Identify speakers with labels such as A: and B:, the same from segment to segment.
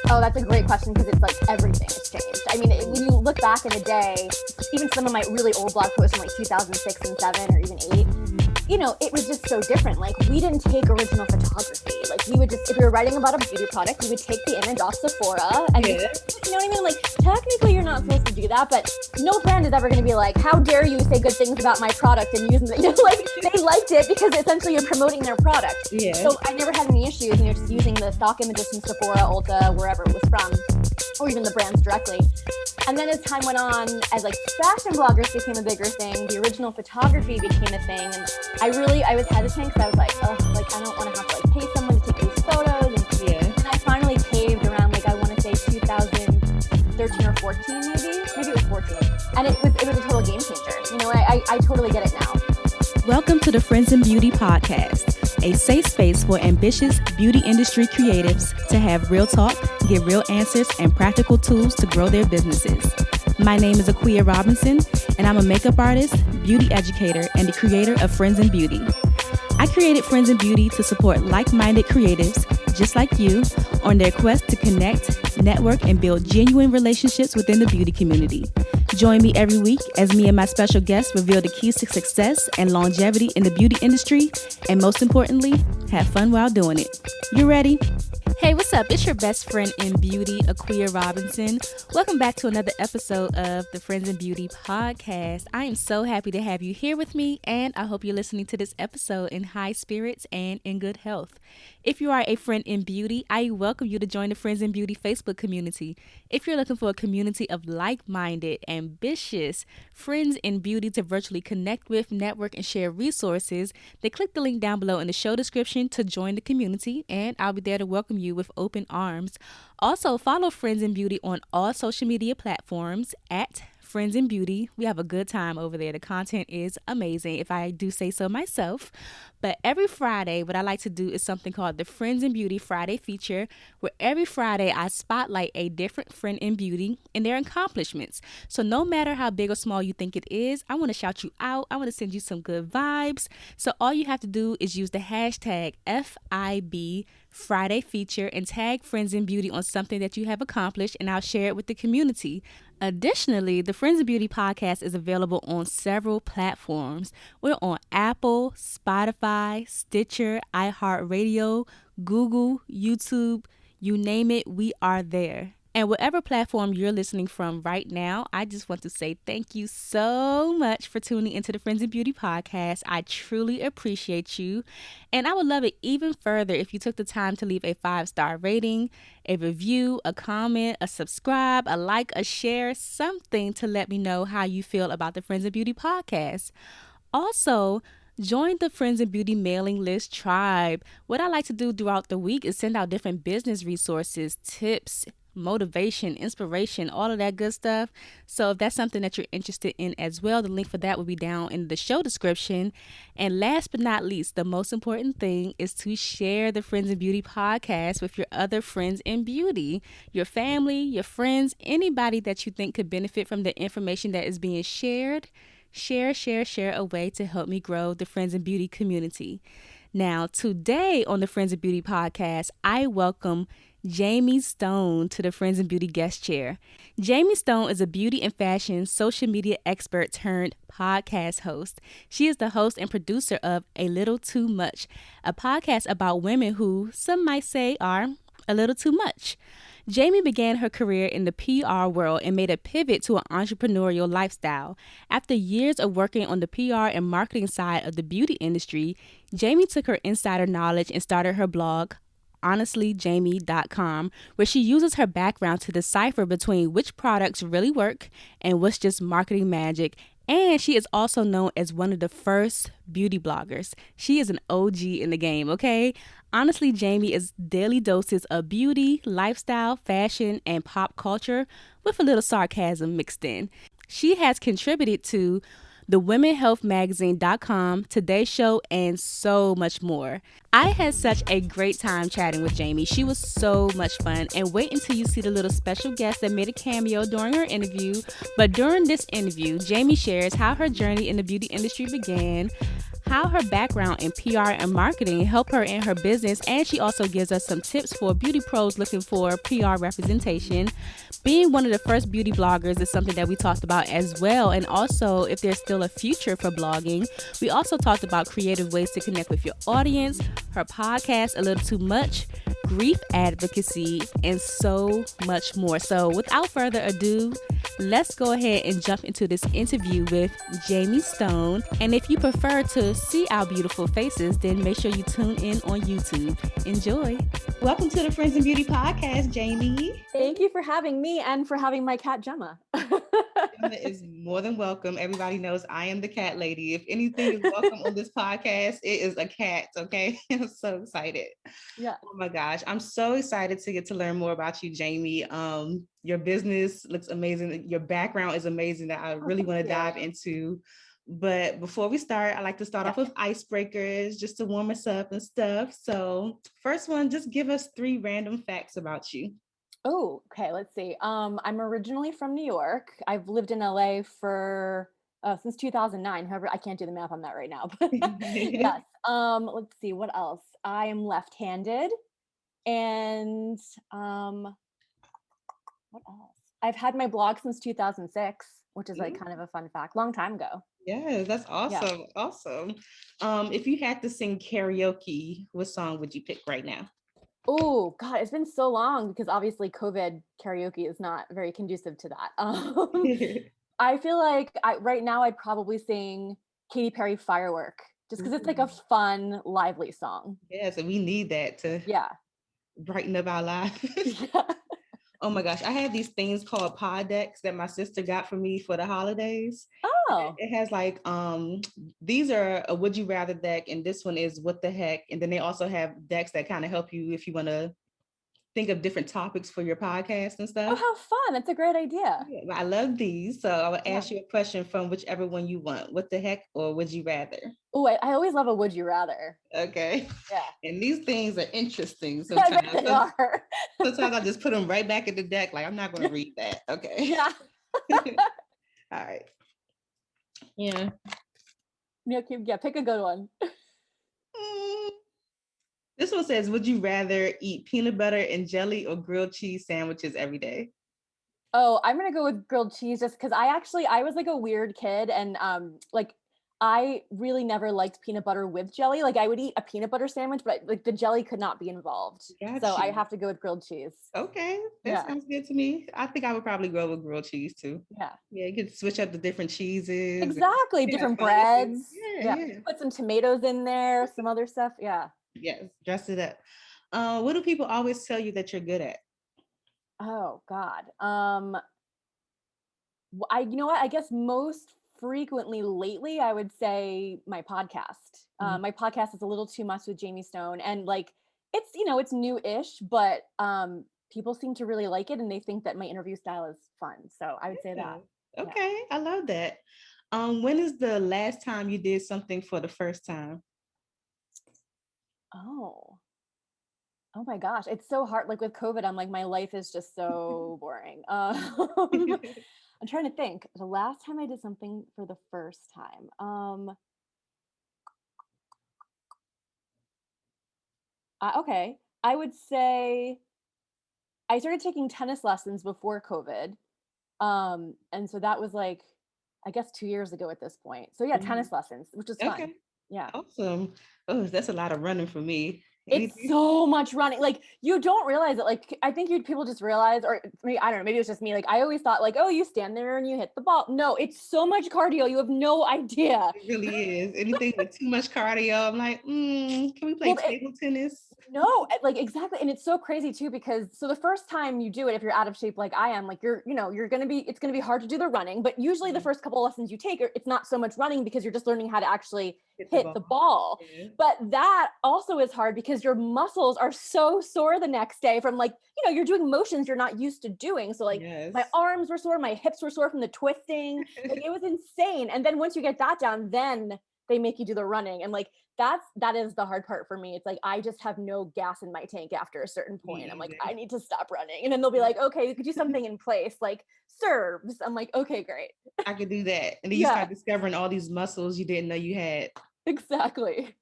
A: Oh, that's a great question because it's like everything has changed. I mean, when you look back in the day, even some of my really old blog posts from like 2006 and 7 or even 8, you know, it was just so different. Like, we didn't take original photography. Like, we would just, if we were writing about a beauty product, we would take the image off Sephora and, you know what I mean? Like, technically you're not supposed to do that, but no brand is ever going to be like, how dare you say good things about my product and use them? You know, like, they liked it because essentially you're promoting their product. Yeah. So I never had any issues, you know, just using the stock images from Sephora, Ulta, wherever it was from, or even the brands directly. And then as time went on, as like fashion bloggers became a bigger thing, the original photography became a thing. And I was hesitant because I was like, oh, like I don't want to have to like pay someone to take these photos. And I finally caved around like, I want to say 2013 or 14 maybe it was 14. And it was a total game changer. You know, I totally get it now.
B: Welcome to the Friends in Beauty podcast, a safe space for ambitious beauty industry creatives to have real talk, get real answers, and practical tools to grow their businesses. My name is Aquia Robinson, and I'm a makeup artist, beauty educator, and the creator of Friends in Beauty. I created Friends in Beauty to support like-minded creatives just like you on their quest to connect, network, and build genuine relationships within the beauty community. Join me every week as me and my special guests reveal the keys to success and longevity in the beauty industry, and most importantly, have fun while doing it. You ready? Hey, what's up? It's your best friend in beauty, Aquia Robinson. Welcome back to another episode of the Friends in Beauty podcast. I am so happy to have you here with me, and I hope you're listening to this episode in high spirits and in good health. If you are a friend in beauty, I welcome you to join the Friends in Beauty Facebook community. If you're looking for a community of like-minded, ambitious friends in beauty to virtually connect with, network, and share resources, then click the link down below in the show description to join the community, and I'll be there to welcome you with open arms. Also, follow Friends in Beauty on all social media platforms at Friends in Beauty. We have a good time over there. The content is amazing, if I do say so myself. But every Friday, what I like to do is something called the Friends in Beauty Friday feature, where every Friday I spotlight a different friend in beauty and their accomplishments. So no matter how big or small you think it is, I want to shout you out. I want to send you some good vibes. So all you have to do is use the hashtag FIB Friday feature and tag Friends in Beauty on something that you have accomplished, and I'll share it with the community. Additionally, the Friends in Beauty podcast is available on several platforms. We're on Apple, Spotify, Stitcher, iHeartRadio, Google, YouTube, you name it, we are there. And whatever platform you're listening from right now, I just want to say thank you so much for tuning into the Friends in Beauty podcast. I truly appreciate you. And I would love it even further if you took the time to leave a 5-star rating, a review, a comment, a subscribe, a like, a share, something to let me know how you feel about the Friends in Beauty podcast. Also, join the Friends in Beauty mailing list tribe. What I like to do throughout the week is send out different business resources, tips, motivation, inspiration, all of that good stuff. So if that's something that you're interested in as well, the link for that will be down in the show description. And last but not least, the most important thing is to share the Friends in Beauty podcast with your other friends in beauty, your family, your friends, anybody that you think could benefit from the information that is being shared. Share a way to help me grow the Friends in Beauty community. Now, today on the Friends in Beauty podcast, I welcome Jamie Stone to the Friends in Beauty guest chair. Jamie Stone is a beauty and fashion social media expert turned podcast host. She is the host and producer of A Little Too Much, a podcast about women who some might say are a little too much. Jamie began her career in the PR world and made a pivot to an entrepreneurial lifestyle. After years of working on the PR and marketing side of the beauty industry, Jamie took her insider knowledge and started her blog, honestlyjamie.com, where she uses her background to decipher between which products really work and what's just marketing magic. And she is also known as one of the first beauty bloggers. She is an OG in the game, okay? Honestly, Jamie is daily doses of beauty, lifestyle, fashion, and pop culture with a little sarcasm mixed in. She has contributed to the womenhealthmagazine.com, Today's Show, and so much more. I had such a great time chatting with Jamie. She was so much fun, and wait until you see the little special guest that made a cameo during her interview. But during this interview, Jamie shares how her journey in the beauty industry began, how her background in PR and marketing help her in her business, and she also gives us some tips for beauty pros looking for PR representation. Being one of the first beauty bloggers is something that we talked about as well, and also if there's still a future for blogging. We also talked about creative ways to connect with your audience, her podcast, A Little Too Much, grief advocacy, and so much more. So without further ado, let's go ahead and jump into this interview with Jamie Stone. And if you prefer to see our beautiful faces, then make sure you tune in on YouTube. Enjoy. Welcome to the Friends in Beauty podcast, Jamie.
A: Thank you for having me and for having my cat, Gemma.
B: Gemma is more than welcome. Everybody knows I am the cat lady. If anything is welcome on this podcast, it is a cat, okay? I'm so excited.
A: Yeah.
B: Oh my gosh. I'm so excited to get to learn more about you, Jamie. Your business looks amazing. Your background is amazing that I really want to dive into. But before we start, I like to start off with icebreakers just to warm us up and stuff. So first one, just give us 3 random facts about you.
A: Oh, okay. Let's see. I'm originally from New York. I've lived in LA for since 2009. However, I can't do the math on that right now. But yes. Let's see. What else? I am left-handed, and what else? I've had my blog since 2006, which is like kind of a fun fact. Long time ago.
B: Yeah, that's awesome. Yeah. Awesome. If you had to sing karaoke, what song would you pick right now?
A: Oh God, it's been so long because obviously COVID karaoke is not very conducive to that. I feel like right now I'd probably sing Katy Perry Firework just because it's like a fun, lively song.
B: Yeah, so we need that to brighten up our lives. Oh my gosh, I have these things called pod decks that my sister got for me for the holidays.
A: Oh.
B: It has like, these are a would you rather deck, and this one is what the heck. And then they also have decks that kind of help you if you want to think of different topics for your podcast and stuff.
A: Oh, how fun. That's a great idea.
B: Yeah, I love these. So I will ask you a question from whichever one you want. What the heck or would you rather?
A: Oh, I always love a would you rather.
B: Okay.
A: Yeah.
B: And these things are interesting.
A: Sometimes they are.
B: Sometimes I just put them right back in the deck. Like, I'm not going to read that. Okay.
A: Yeah.
B: All right. Yeah.
A: Yeah, pick a good one.
B: This one says, would you rather eat peanut butter and jelly or grilled cheese sandwiches every day?
A: Oh, I'm going to go with grilled cheese just because I was like a weird kid, and like I really never liked peanut butter with jelly. Like I would eat a peanut butter sandwich, but like the jelly could not be involved. So I have to go with grilled cheese.
B: Okay. That sounds good to me. I think I would probably go with grilled cheese too.
A: Yeah.
B: Yeah, you could switch up the different cheeses.
A: Exactly. Different breads. Yeah. Put some tomatoes in there, some other stuff. Yeah.
B: Yes. Dress it up. What do people always tell you that you're good at?
A: Oh God. You know what? I guess most frequently lately, I would say my podcast. My podcast is A Little Too Much with Jamie Stone, and like it's it's new-ish, but people seem to really like it, and they think that my interview style is fun. So I would say that.
B: Okay, I love that. When is the last time you did something for the first time?
A: Oh my gosh, it's so hard. Like with COVID, I'm like, my life is just so boring. I'm trying to think. The last time I did something for the first time. Okay. I would say I started taking tennis lessons before COVID. And so that was like, I guess 2 years ago at this point. So yeah, tennis lessons, which is fun. Okay. Yeah.
B: Awesome. Oh, that's a lot of running for me.
A: It's so much running. Like you don't realize it. Like I think people just realize, or maybe, I don't know, maybe it's just me. Like I always thought like, oh, you stand there and you hit the ball. No, it's so much cardio. You have no idea.
B: It really is. Anything with too much cardio, I'm like, can we play table tennis?
A: No, like exactly. And it's so crazy too, because so the first time you do it, if you're out of shape like I am, like it's gonna be hard to do the running. But usually the first couple of lessons you take, it's not so much running because you're just learning how to actually hit the ball. Yeah. But that also is hard because your muscles are so sore the next day from like, you're doing motions you're not used to doing. So like my arms were sore, my hips were sore from the twisting. Like it was insane. And then once you get that down, then they make you do the running. And like, that is the hard part for me. It's like, I just have no gas in my tank after a certain point. I'm like, I need to stop running. And then they'll be like, okay, you could do something in place, like serves. I'm like, okay, great.
B: I could do that. And then you start discovering all these muscles you didn't know you had.
A: Exactly.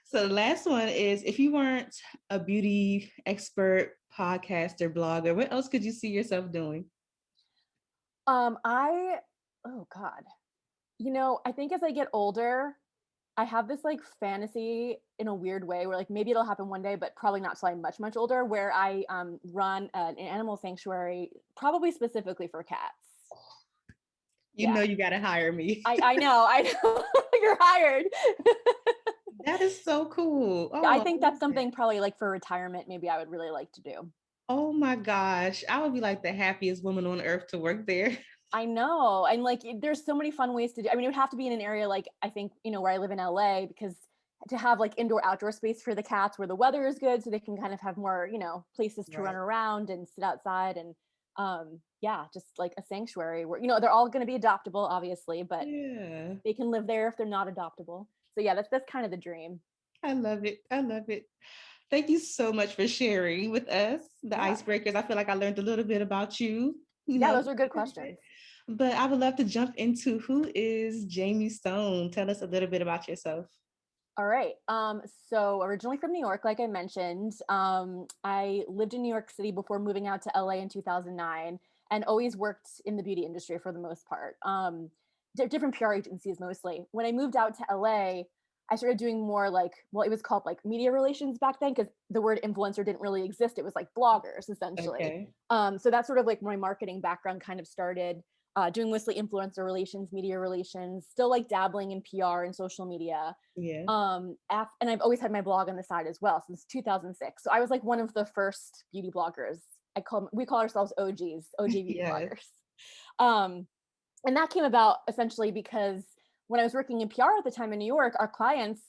B: So the last one is, if you weren't a beauty expert, podcaster, blogger, what else could you see yourself doing?
A: I oh God. I think as I get older, I have this like fantasy in a weird way where like maybe it'll happen one day, but probably not till I'm much, much older, where I run an animal sanctuary, probably specifically for cats.
B: You know, you got to hire me.
A: I know. You're hired.
B: That is so cool.
A: Yeah, I
B: Oh,
A: think that's something probably like for retirement, maybe I would really like to do.
B: oh my gosh. I would be like the happiest woman on earth to work there.
A: I know. And like, there's so many fun ways to do. I mean, it would have to be in an area like I think, where I live in LA, because to have like indoor outdoor space for the cats where the weather is good so they can kind of have more, places to run around and sit outside and yeah, just like a sanctuary where, they're all going to be adoptable, obviously, but
B: Yeah.
A: they can live there if they're not adoptable. So yeah, that's kind of the dream.
B: I love it. I love it. Thank you so much for sharing with us the
A: Yeah.
B: icebreakers. I feel like I learned a little bit about you,
A: Yeah, those are good questions.
B: But I would love to jump into, who is Jamie Stone? Tell us a little bit about yourself.
A: All right. So originally from New York, like I mentioned, I lived in New York City before moving out to LA in 2009 and always worked in the beauty industry for the most part. Different PR agencies mostly. When I moved out to LA, I started doing more like, well, it was called like media relations back then because the word influencer didn't really exist. It was like bloggers essentially.
B: Okay.
A: So that's sort of like my marketing background kind of started. Doing mostly influencer relations, media relations, still like dabbling in PR and social media.
B: Yeah.
A: And I've always had my blog on the side as well since 2006. So I was like one of the first beauty bloggers. We call ourselves OG beauty
B: Yes.
A: bloggers. And that came about essentially because when I was working in PR at the time in New York, our clients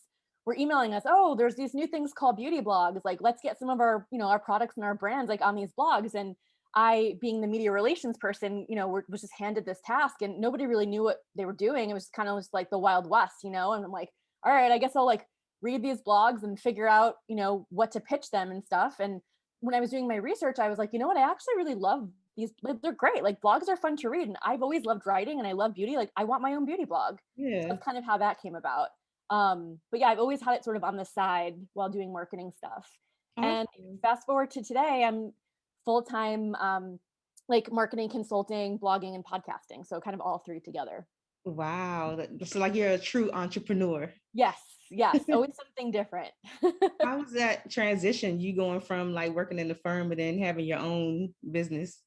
A: were emailing us, oh, there's these new things called beauty blogs. Like, let's get some of our, our products and our brands like on these blogs. And I, being the media relations person, was just handed this task and nobody really knew what they were doing. It was kind of just like the Wild West, and I'm like, all right, I guess I'll like read these blogs and figure out, what to pitch them and stuff. And when I was doing my research, I was like, you know what, I actually really love these. They're great. Like blogs are fun to read. And I've always loved writing and I love beauty. Like I want my own beauty blog.
B: Yeah.
A: So that's kind of how that came about. But yeah, I've always had it sort of on the side while doing marketing stuff. Awesome. And fast forward to today, I'm full-time like marketing consulting, blogging, and podcasting. So kind of all three together.
B: Wow. So like you're a true entrepreneur.
A: Yes. Always something different.
B: How was that transition? You going from like working in the firm and then having your own business?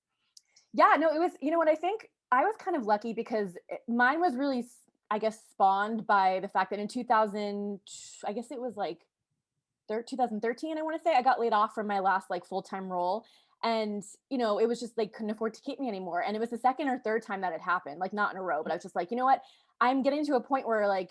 A: Yeah, no, it was, what I think I was kind of lucky because mine was really, I guess, spawned by the fact that in 2000, I guess it was like 2013, I want to say, I got laid off from my last like full-time role. And, it was just like couldn't afford to keep me anymore. And it was the second or third time that it happened, like not in a row, but I was just like, you know what? I'm getting to a point where like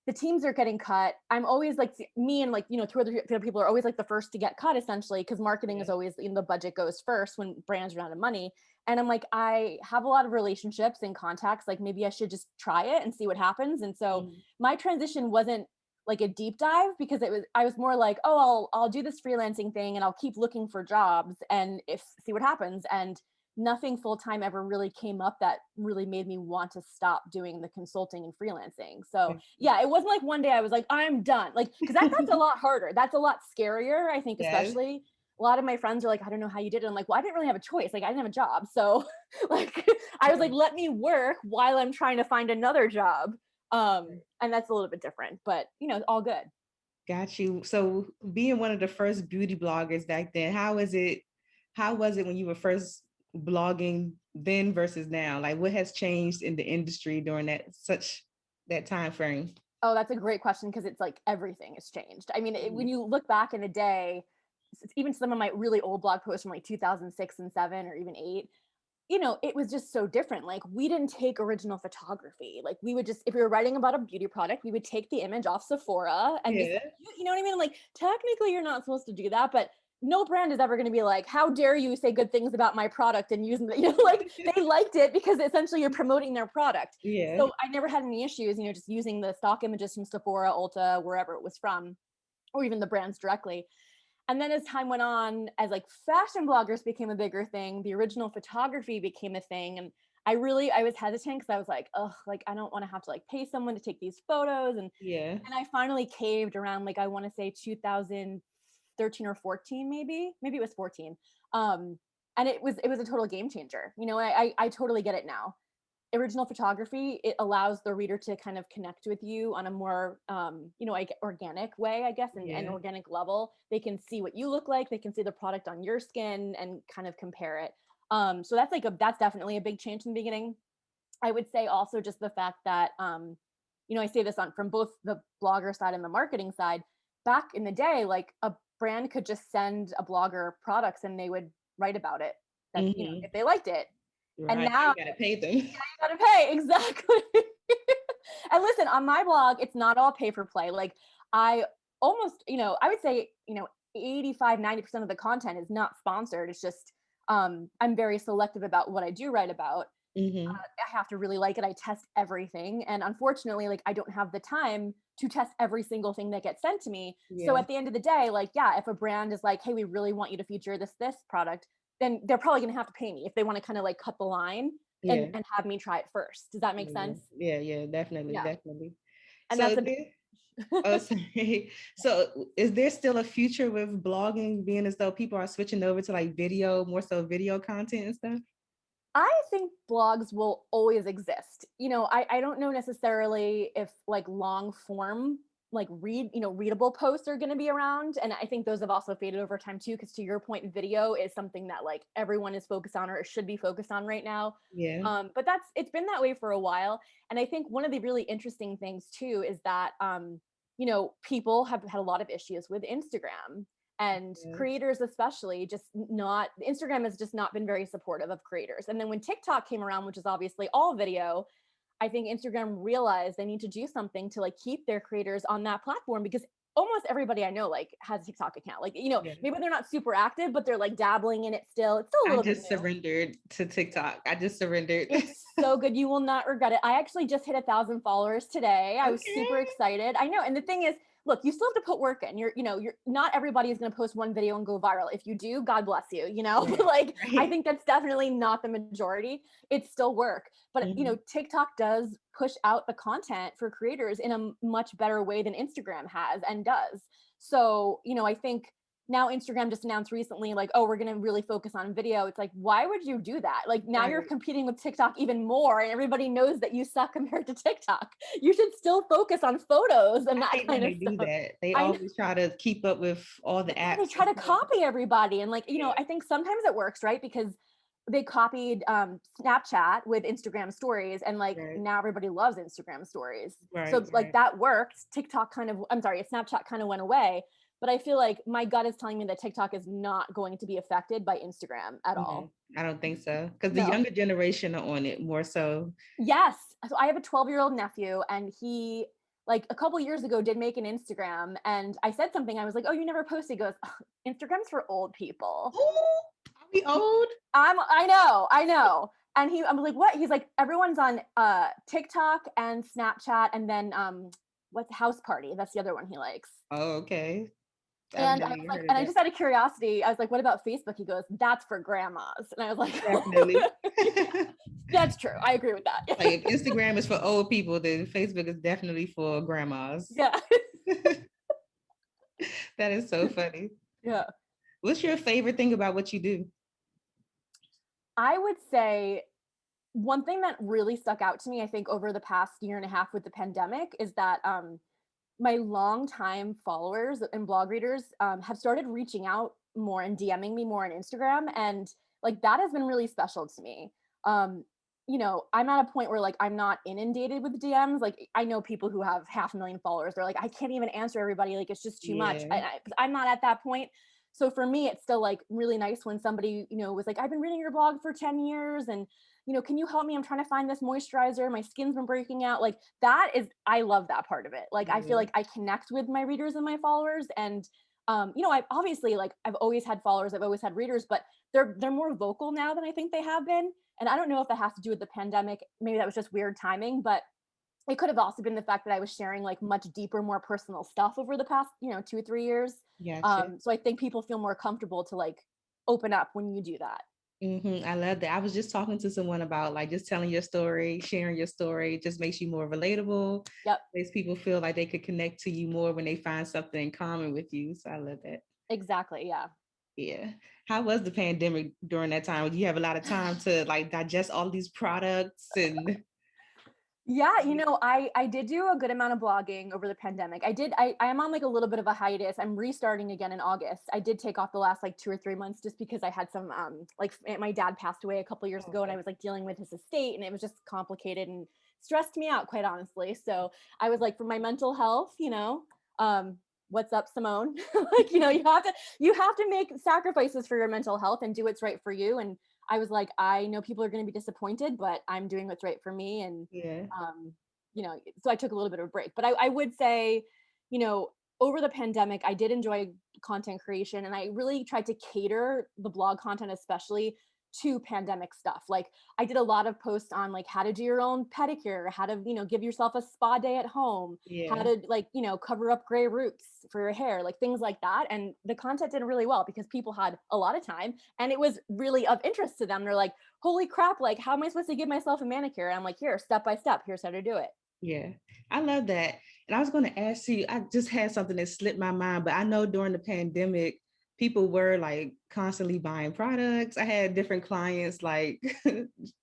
A: the teams are getting cut. I'm always like me and like, two other people are always like the first to get cut essentially, because marketing is always, the budget goes first when brands run out of money. And I'm like, I have a lot of relationships and contacts. Like maybe I should just try it and see what happens. And so my transition wasn't like a deep dive because I was more like, oh, I'll do this freelancing thing and I'll keep looking for jobs and see what happens. And nothing full-time ever really came up that really made me want to stop doing the consulting and freelancing. So yeah, it wasn't like one day I was like, I'm done. Like, cause that's a lot harder. That's a lot scarier, I think, especially a lot of my friends are like, I don't know how you did it. I'm like, well, I didn't really have a choice. Like I didn't have a job. So like, I was like, let me work while I'm trying to find another job. And that's a little bit different, but all good.
B: Got you. So being one of the first beauty bloggers back then, how was it when you were first blogging then versus now? Like what has changed in the industry during that time frame?
A: Oh, that's a great question because it's like everything has changed. I mean, when you look back in the day, even some of my really old blog posts from like 2006 and 7 or even 8, it was just so different. Like we didn't take original photography. Like we would just, if we were writing about a beauty product, we would take the image off Sephora and just, you know what I mean? Like technically you're not supposed to do that, but no brand is ever going to be like, how dare you say good things about my product and use them, like they liked it because essentially you're promoting their product.
B: Yeah.
A: So I never had any issues, just using the stock images from Sephora, Ulta, wherever it was from, or even the brands directly. And then as time went on, as like fashion bloggers became a bigger thing, the original photography became a thing. And I was hesitant because I was like, oh, like I don't want to have to like pay someone to take these photos.
C: Yeah.
A: And I finally caved around like I want to say 2013 or 14, maybe it was 14. And it was a total game changer. You know, I totally get it now. Original photography, it allows the reader to kind of connect with you on a more like organic way, I guess, and an
C: Yeah.
A: organic level. They can see what you look like, they can see the product on your skin and kind of compare it. So that's definitely a big change in the beginning. I would say also just the fact that I say this on from both the blogger side and the marketing side. Back in the day, like a brand could just send a blogger products and they would write about it, that
C: Mm-hmm.
A: if they liked it. And
C: Right. Now
A: now
C: you gotta pay them.
A: gotta pay, exactly. And listen, on my blog, it's not all pay for play. Like I almost, I would say, 85-90% of the content is not sponsored. It's just I'm very selective about what I do write about.
C: Mm-hmm.
A: I have to really like it. I test everything. And unfortunately, like I don't have the time to test every single thing that gets sent to me. So
C: Yeah.
A: at the end of the day, like, yeah, if a brand is like, hey, we really want you to feature this product, then they're probably going to have to pay me if they want to kind of like cut the line and,
C: Yeah.
A: and have me try it first. Does that make
C: Yeah.
A: sense?
C: Yeah. Yeah. Definitely.
A: Yeah.
C: Definitely.
A: And
C: So
A: that's a
C: there, oh, sorry. So is there still a future with blogging, being as though people are switching over to like video, more so video content and stuff?
A: I think blogs will always exist. I don't know necessarily if like long form, like readable posts are going to be around. And I think those have also faded over time too. Cause to your point, video is something that like everyone is focused on or should be focused on right now.
C: Yeah.
A: But it's been that way for a while. And I think one of the really interesting things too is that, people have had a lot of issues with Instagram and
C: Yeah.
A: creators especially just not Instagram has just not been very supportive of creators. And then when TikTok came around, which is obviously all video, I think Instagram realized they need to do something to like keep their creators on that platform because almost everybody I know like has a TikTok account. Like,
C: Yeah.
A: maybe they're not super active, but they're like dabbling in it still. It's still a
C: I
A: little bit
C: just
A: new.
C: surrendered to TikTok. I just surrendered.
A: It's so good. You will not regret it. I actually just hit 1,000 followers today. I was super
C: Okay.
A: excited. I know. And the thing is, look, you still have to put work in. You're not everybody is going to post one video and go viral. If you do, God bless you,
C: Right.
A: like I
C: Right.
A: think that's definitely not the majority. It's still work. But,
C: Mhm.
A: TikTok does push out the content for creators in a much better way than Instagram has and does. So, I think now Instagram just announced recently, like, oh, we're going to really focus on video. It's like, why would you do that? Like now you're
C: Right.
A: competing with TikTok even more and everybody knows that you suck compared to TikTok. You should still focus on photos and
C: I
A: that
C: hate when
A: kind of
C: they do
A: stuff.
C: that. They
A: I know.
C: always try to keep up with all the
A: They
C: apps
A: try
C: and
A: to
C: stuff.
A: copy everybody. And like,
C: Yeah.
A: I think sometimes it works, right? Because they copied Snapchat with Instagram stories and like
C: Right.
A: now everybody loves Instagram stories.
C: Right.
A: So like
C: Right.
A: that worked. Snapchat kind of went away. But I feel like my gut is telling me that TikTok is not going to be affected by Instagram at
C: Mhm.
A: all.
C: I don't think so. Because the
A: No.
C: younger generation are on it more so.
A: Yes. So I have a 12-year-old nephew and he like a couple years ago did make an Instagram and I said something. I was like, "Oh, you never posted." He goes, "Oh, Instagram's for old people."
C: Oh, are we old?
A: I know. And I'm like, "What?" He's like, "Everyone's on TikTok and Snapchat and then what's House Party?" That's the other one he likes.
C: Oh, okay. I've
A: And I
C: never
A: was
C: even
A: like,
C: heard of
A: and I
C: that.
A: just out of curiosity, I was like, "What about Facebook?" He goes, "That's for grandmas." And I was like,
C: Definitely.
A: "That's true. I agree with that."
C: Like if Instagram is for old people, then Facebook is definitely for grandmas.
A: Yeah.
C: That is so funny.
A: Yeah.
C: What's your favorite thing about what you do?
A: I would say one thing that really stuck out to me, I think, over the past year and a half with the pandemic is that my longtime followers and blog readers have started reaching out more and DMing me more on Instagram. And like that has been really special to me. I'm at a point where like I'm not inundated with DMs. Like I know people who have 500,000 followers. They're like, I can't even answer everybody. Like it's just too much.
C: Yeah.
A: I'm not at that point. So for me, it's still like really nice when somebody, was like, I've been reading your blog for 10 years and can you help me? I'm trying to find this moisturizer. My skin's been breaking out. Like I love that part of it. Like I feel
C: Yeah.
A: like I connect with my readers and my followers. And I've obviously like I've always had followers, I've always had readers, but they're more vocal now than I think they have been. And I don't know if that has to do with the pandemic. Maybe that was just weird timing, but it could have also been the fact that I was sharing like much deeper, more personal stuff over the past, 2 or 3 years.
C: Gotcha.
A: So I think people feel more comfortable to like open up when you do that.
C: I love that. I was just talking to someone about like just telling your story, sharing your story, just makes you more relatable.
A: Yep.
C: Makes people feel like they could connect to you more when they find something in common with you. So I love that.
A: Exactly. Yeah.
C: Yeah. How was the pandemic during that time? Did you have a lot of time to like digest all these products and
A: Yeah, I did do a good amount of blogging over the pandemic. I am on like a little bit of a hiatus. I'm restarting again in August. I did take off the last like 2 or 3 months just because I had some like my dad passed away a couple years ago, and I was like dealing with his estate, and it was just complicated and stressed me out, quite honestly. So I was like, for my mental health, what's up, Simone? Like, you have to make sacrifices for your mental health and do what's right for you. And I was like, I know people are going to be disappointed, but I'm doing what's right for me. And,
C: yeah.
A: so I took a little bit of a break. But I would say, you know, over the pandemic, I did enjoy content creation, and I really tried to cater the blog content, especially to pandemic stuff. Like, I did a lot of posts on like how to do your own pedicure, how to, give yourself a spa day at home, how
C: Yeah.
A: to like, cover up gray roots for your hair, like things like that. And the content did really well because people had a lot of time and it was really of interest to them. They're like, holy crap, like how am I supposed to give myself a manicure? And I'm like, here, step by step, here's how to do it.
C: Yeah. I love that. And I was going to ask you, I just had something that slipped my mind, but I know during the pandemic, people were like constantly buying products. I had different clients like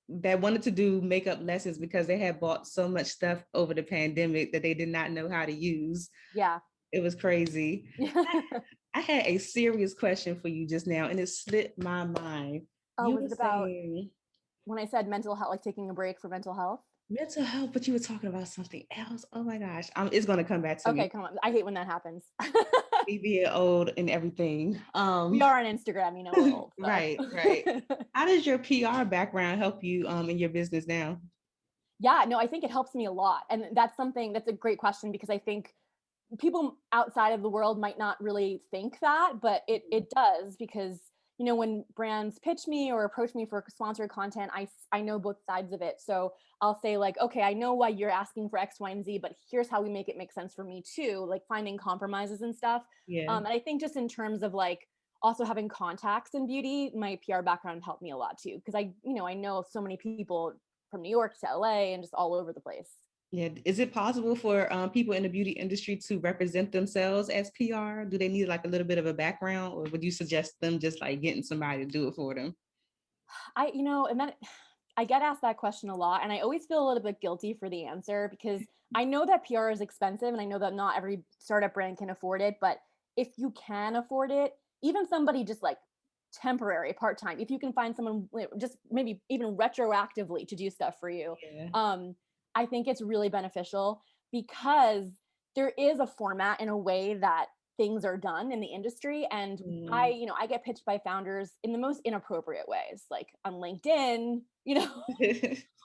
C: that wanted to do makeup lessons because they had bought so much stuff over the pandemic that they did not know how to use.
A: Yeah.
C: It was crazy. I had a serious question for you just now, and it slipped my mind.
A: Oh,
C: You
A: was
C: were
A: it about
C: saying
A: when I said mental health, like taking a break for mental health?
C: mental health, but you were talking about something else. Oh my gosh, it's gonna come back to
A: Okay,
C: me.
A: come on. I hate when that happens.
C: Me being old and everything.
A: We are on Instagram, we're old. So.
C: Right, right. How does your PR background help you in your business now?
A: Yeah, no, I think it helps me a lot. And that's a great question because I think people outside of the world might not really think that, but it does because when brands pitch me or approach me for sponsored content, I know both sides of it. So I'll say like, okay, I know why you're asking for X, Y, and Z, but here's how we make it make sense for me too, like finding compromises and stuff.
C: Yeah.
A: And I think just in terms of like also having contacts in beauty, my PR background helped me a lot too because I know so many people from New York to LA and just all over the place.
C: Yeah. Is it possible for people in the beauty industry to represent themselves as PR? Do they need like a little bit of a background, or would you suggest them just like getting somebody to do it for them?
A: And then I get asked that question a lot, and I always feel a little bit guilty for the answer because I know that PR is expensive and I know that not every startup brand can afford it. But if you can afford it, even somebody just like temporary part-time, if you can find someone just maybe even retroactively to do stuff for you,
C: Yeah.
A: I think it's really beneficial because there is a format and a way that things are done in the industry. And
C: Mm.
A: I get pitched by founders in the most inappropriate ways, like on LinkedIn,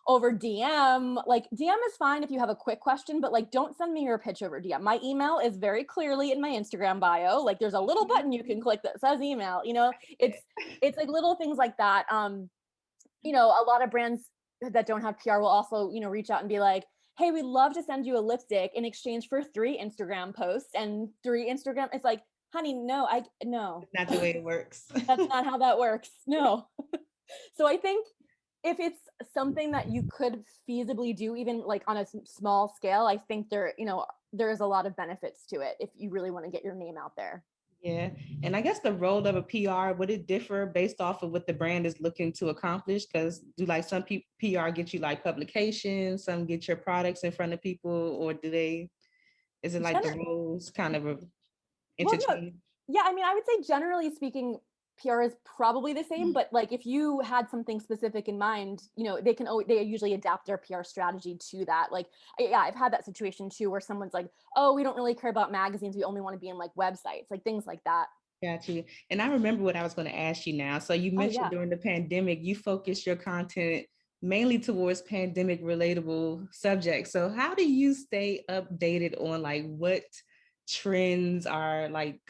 A: over DM. Like DM is fine if you have a quick question, but like don't send me your pitch over DM. My email is very clearly in my Instagram bio. Like there's a little button you can click that says email. It's like little things like that. A lot of brands that don't have PR will also, reach out and be like, hey, we'd love to send you a lipstick in exchange for 3 Instagram posts and 3 Instagram. It's like, honey, no.
C: Not the way it works.
A: That's not how that works. No. So I think if it's something that you could feasibly do, even like on a small scale, I think there is a lot of benefits to it if you really want to get your name out there.
C: Yeah. And I guess the role of a PR, would it differ based off of what the brand is looking to accomplish? Because do like some PR get you like publications, some get your products in front of people, or is it like the roles kind of
A: Well, no,
C: interchange?
A: yeah, I mean, I would say generally speaking, PR is probably the same, but like if you had something specific in mind, they usually adapt their PR strategy to that. Like, yeah, I've had that situation too, where someone's like, oh, we don't really care about magazines. We only want to be in like websites, like things like that.
C: Got you. And I remember what I was going to ask you now. So you
A: Oh
C: mentioned
A: yeah.
C: during the pandemic, you focused your content mainly towards pandemic relatable subjects. So how do you stay updated on like what trends are like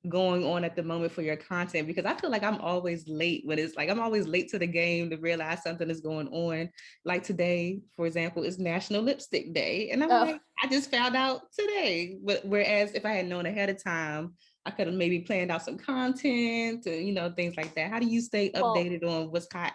C: going on at the moment for your content? Because I feel like I'm always late when it's like I'm always late to the game to realize something is going on. Like today, for example, is National Lipstick Day. And I'm
A: Oh
C: like, I just found out today. But whereas if I had known ahead of time, I could have maybe planned out some content and, things like that. How do you stay
A: Well,
C: updated on what's hot?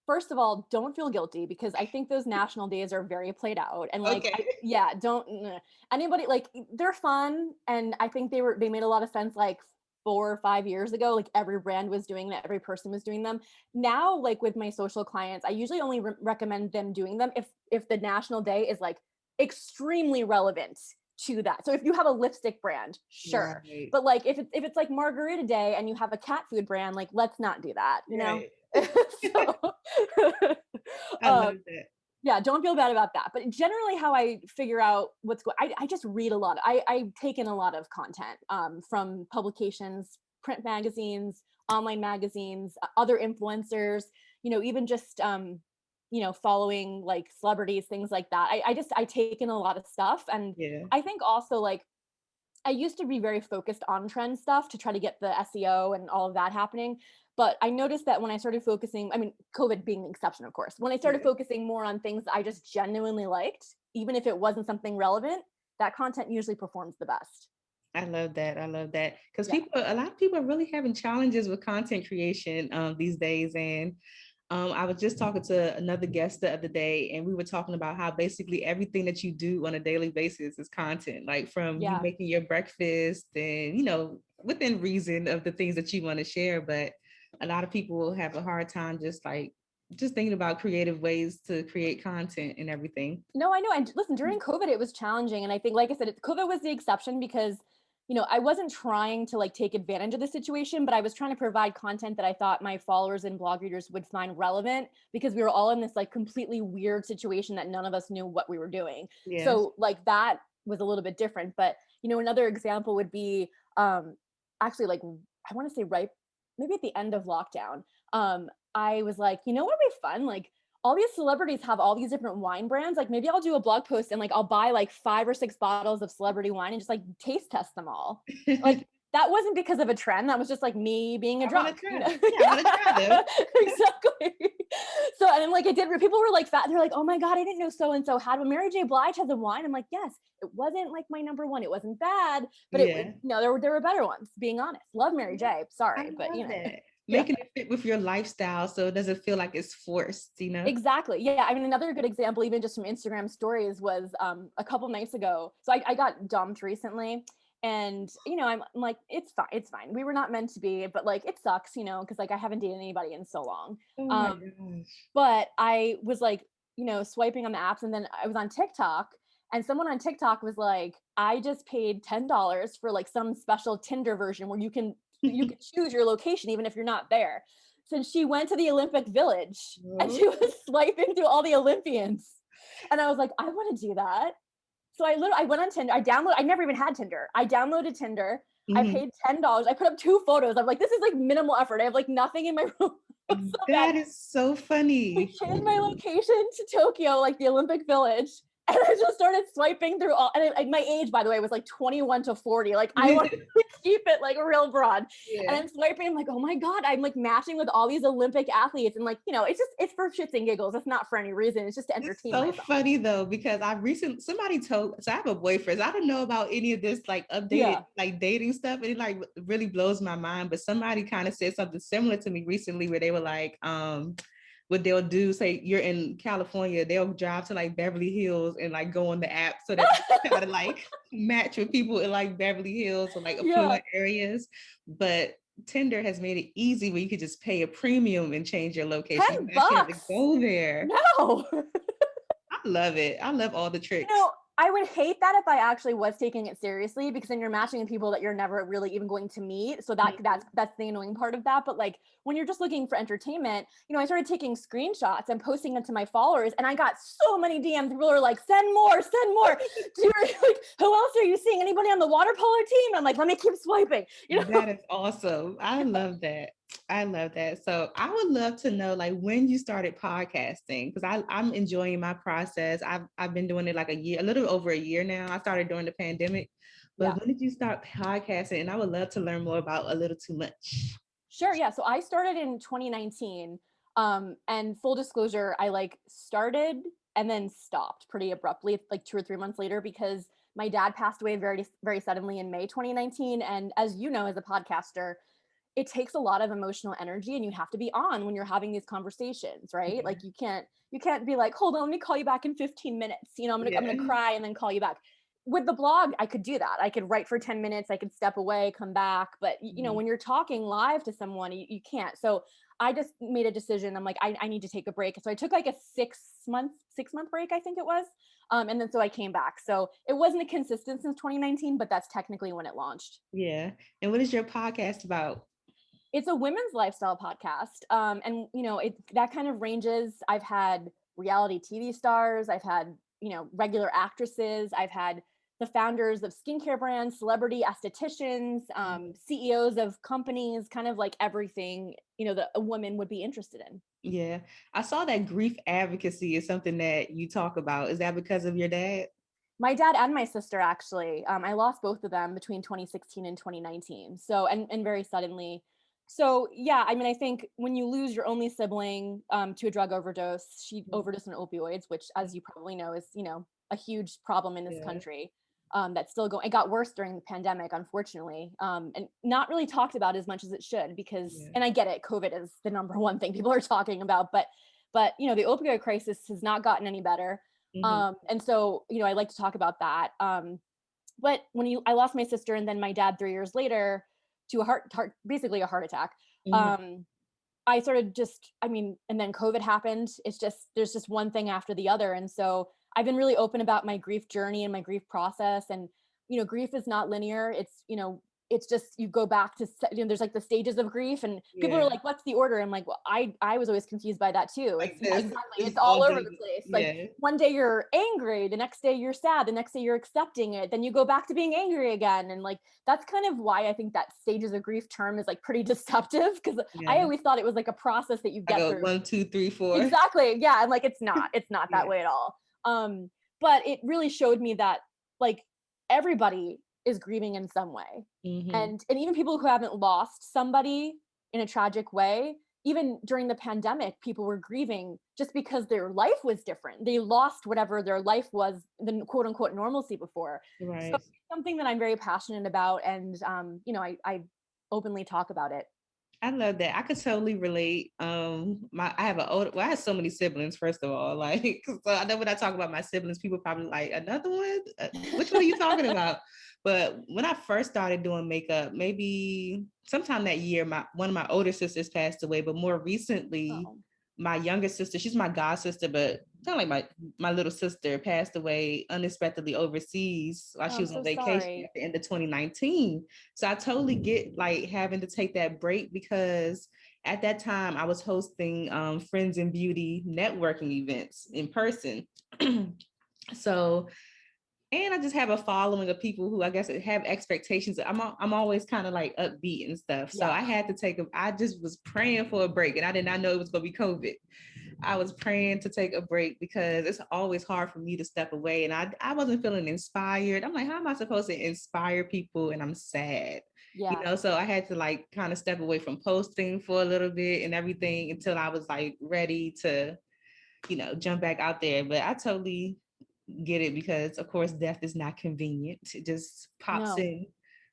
A: first of all, don't feel guilty because I think those national days are very played out. And like,
C: Okay.
A: anybody, like, they're fun. And I think they made a lot of sense like 4 or 5 years ago. Like every brand was doing that, every person was doing them. Now, like with my social clients, I usually only recommend them doing them if the national day is like extremely relevant to that. So if you have a lipstick brand, sure.
C: Right.
A: But like if it's like Margarita Day and you have a cat food brand, like let's not do that, you know?
C: Right.
A: So,
C: I love that.
A: yeah, don't feel bad about that. But generally how I figure out what's going, I just read a lot. I've taken a lot of content from publications, print magazines, online magazines, other influencers, even just, following like celebrities, things like that. I take in a lot of stuff. And
C: Yeah.
A: I think also like, I used to be very focused on trend stuff to try to get the SEO and all of that happening. But I noticed that when I started focusing, I mean, COVID being the exception, of course, when I started
C: Yeah.
A: focusing more on things that I just genuinely liked, even if it wasn't something relevant, that content usually performs the best.
C: I love that. I love that. Because
A: Yeah.
C: a lot of people are really having challenges with content creation these days. And I was just talking to another guest the other day, and we were talking about how basically everything that you do on a daily basis is content, like from you
A: Yeah.
C: making your breakfast and, within reason of the things that you want to share. But a lot of people will have a hard time just thinking about creative ways to create content and everything.
A: No, I know. And listen, during COVID, it was challenging. And I think, like I said, COVID was the exception because, I wasn't trying to like take advantage of the situation, but I was trying to provide content that I thought my followers and blog readers would find relevant because we were all in this like completely weird situation that none of us knew what we were doing.
C: Yes.
A: So like that was a little bit different. But, another example would be actually like, I want to say maybe at the end of lockdown, I was like, what would be fun? Like, all these celebrities have all these different wine brands. Like maybe I'll do a blog post and like I'll buy like 5 or 6 bottles of celebrity wine and just like taste test them all. Like that wasn't because of a trend. That was just like me being a
C: I want to
A: drunk.
C: try. Yeah, I want to try them.
A: Exactly. So and like it did. People were like fat. They're like, oh my god, I didn't know so and so had one. Mary J. Blige has a wine. I'm like, yes, it wasn't like my number one. It wasn't bad, but
C: Yeah.
A: there were better ones. Being honest, love Mary J. Sorry, but
C: that.
A: Yeah.
C: Making it fit with your lifestyle so it doesn't feel like it's forced,
A: Exactly. Yeah. I mean, another good example, even just from Instagram stories, was a couple nights ago. So I got dumped recently. And, I'm like, it's fine. It's fine. We were not meant to be, but like, it sucks, because like I haven't dated anybody in so long.
C: Oh my gosh.
A: But I was like, swiping on the apps, and then I was on TikTok, and someone on TikTok was like, I just paid $10 for like some special Tinder version where you can choose your location even if you're not there. So she went to the Olympic Village and she was swiping through all the Olympians. And I was like, I want to do that. So I went on Tinder. I never even had Tinder. I downloaded Tinder. I paid $10. I put up 2 photos. I'm like, this is like minimal effort. I have like nothing in my room.
C: That is so funny.
A: I changed my location to Tokyo, like the Olympic Village. And I just started swiping through all, and my age, by the way, was like 21 to 40. Like I wanted to keep it like real broad. Yeah. And I'm swiping, I'm like, oh my God, I'm like matching with all these Olympic athletes. And like, it's for shits and giggles. It's not for any reason. It's just to entertain myself.
C: So funny though, because somebody so I have a boyfriend. So I don't know about any of this like updated like dating stuff. And it like really blows my mind. But somebody kind of said something similar to me recently where they were like, what they'll do, say you're in California, they'll drive to like Beverly Hills and like go on the app so that they kind of like match with people in like Beverly Hills or like affluent areas. But Tinder has made it easy where you could just pay a premium and change your location.
A: $10.
C: You have to go there.
A: No.
C: I love it. I love all the tricks.
A: I would hate that if I actually was taking it seriously, because then you're matching with people that you're never really even going to meet. So that's the annoying part of that. But like when you're just looking for entertainment, I started taking screenshots and posting them to my followers, and I got so many DMs. People are like, send more. Like, who else are you seeing? Anybody on the water polo team? I'm like, let me keep swiping.
C: That is awesome. I love that. So I would love to know like when you started podcasting, because I'm enjoying my process. I've been doing it like a little over a year now. I started during the pandemic, but when did you start podcasting? And I would love to learn more about A Little Too Much.
A: Sure. Yeah. So I started in 2019. And full disclosure, I like started and then stopped pretty abruptly, like 2 or 3 months later, because My dad passed away very, very suddenly in May 2019. And as you know, as a podcaster, it takes a lot of emotional energy, and you have to be on when you're having these conversations, right? Like you can't be like, hold on, let me call you back in 15 minutes. I'm gonna cry and then call you back. With the blog, I could do that. I could write for 10 minutes, I could step away, come back. But when you're talking live to someone, you can't. So I just made a decision. I'm like, I need to take a break. So I took like a 6 month break, I think it was. And then so I came back. So it wasn't a consistent since 2019, but that's technically when it launched.
C: Yeah. And what is your podcast about?
A: It's a women's lifestyle podcast. And that kind of ranges. I've had reality TV stars, I've had, regular actresses, I've had the founders of skincare brands, celebrity estheticians, CEOs of companies, kind of like everything, that a woman would be interested in.
C: Yeah. I saw that grief advocacy is something that you talk about. Is that because of your dad?
A: My dad and my sister, actually. I lost both of them between 2016 and 2019. So, and very suddenly. So yeah, I mean, I think when you lose your only sibling to a drug overdose, she overdosed on opioids, which, as you probably know, is a huge problem in this country. That's still going. It got worse during the pandemic, unfortunately, and not really talked about as much as it should. Because, and I get it, COVID is the number one thing people are talking about, but the opioid crisis has not gotten any better. And so I like to talk about that. But when I lost my sister and then my dad 3 years later to basically a heart attack. I sort of and then COVID happened. There's just one thing after the other. And so I've been really open about my grief journey and my grief process. And, grief is not linear. It's just, you go back to, there's like the stages of grief, and people are like, what's the order? I'm like, well, I was always confused by that too. It's all over the place. Like one day you're angry, the next day you're sad, the next day you're accepting it, then you go back to being angry again. And like, that's kind of why I think that stages of grief term is like pretty deceptive, because I always thought it was like a process that you get through.
C: 1, 2, 3, 4.
A: Exactly. Yeah. And like, it's not that way at all. But it really showed me that like everybody is grieving in some way. And even people who haven't lost somebody in a tragic way, even during the pandemic, people were grieving just because their life was different. They lost whatever their life was, the quote unquote normalcy before.
C: Right.
A: So it's something that I'm very passionate about. And, I openly talk about it.
C: I love that. I could totally relate. I have so many siblings, first of all, like, so I know when I talk about my siblings, people probably like, another one? Which one are you talking about? But when I first started doing makeup, maybe sometime that year, one of my older sisters passed away, but more recently, my younger sister, she's my god sister, but kind of like my little sister, passed away unexpectedly overseas while she was on vacation at the end of 2019. So I totally get like having to take that break, because at that time I was hosting Friends in Beauty networking events in person. So, and I just have a following of people who I guess have expectations. I'm always kind of like upbeat and stuff. So I had to I just was praying for a break, and I did not know it was going to be COVID. I was praying to take a break because it's always hard for me to step away, and I wasn't feeling inspired. I'm like, how am I supposed to inspire people? And I'm sad, so I had to like kind of step away from posting for a little bit and everything until I was like ready to, jump back out there. But I totally get it, because of course death is not convenient. It just pops in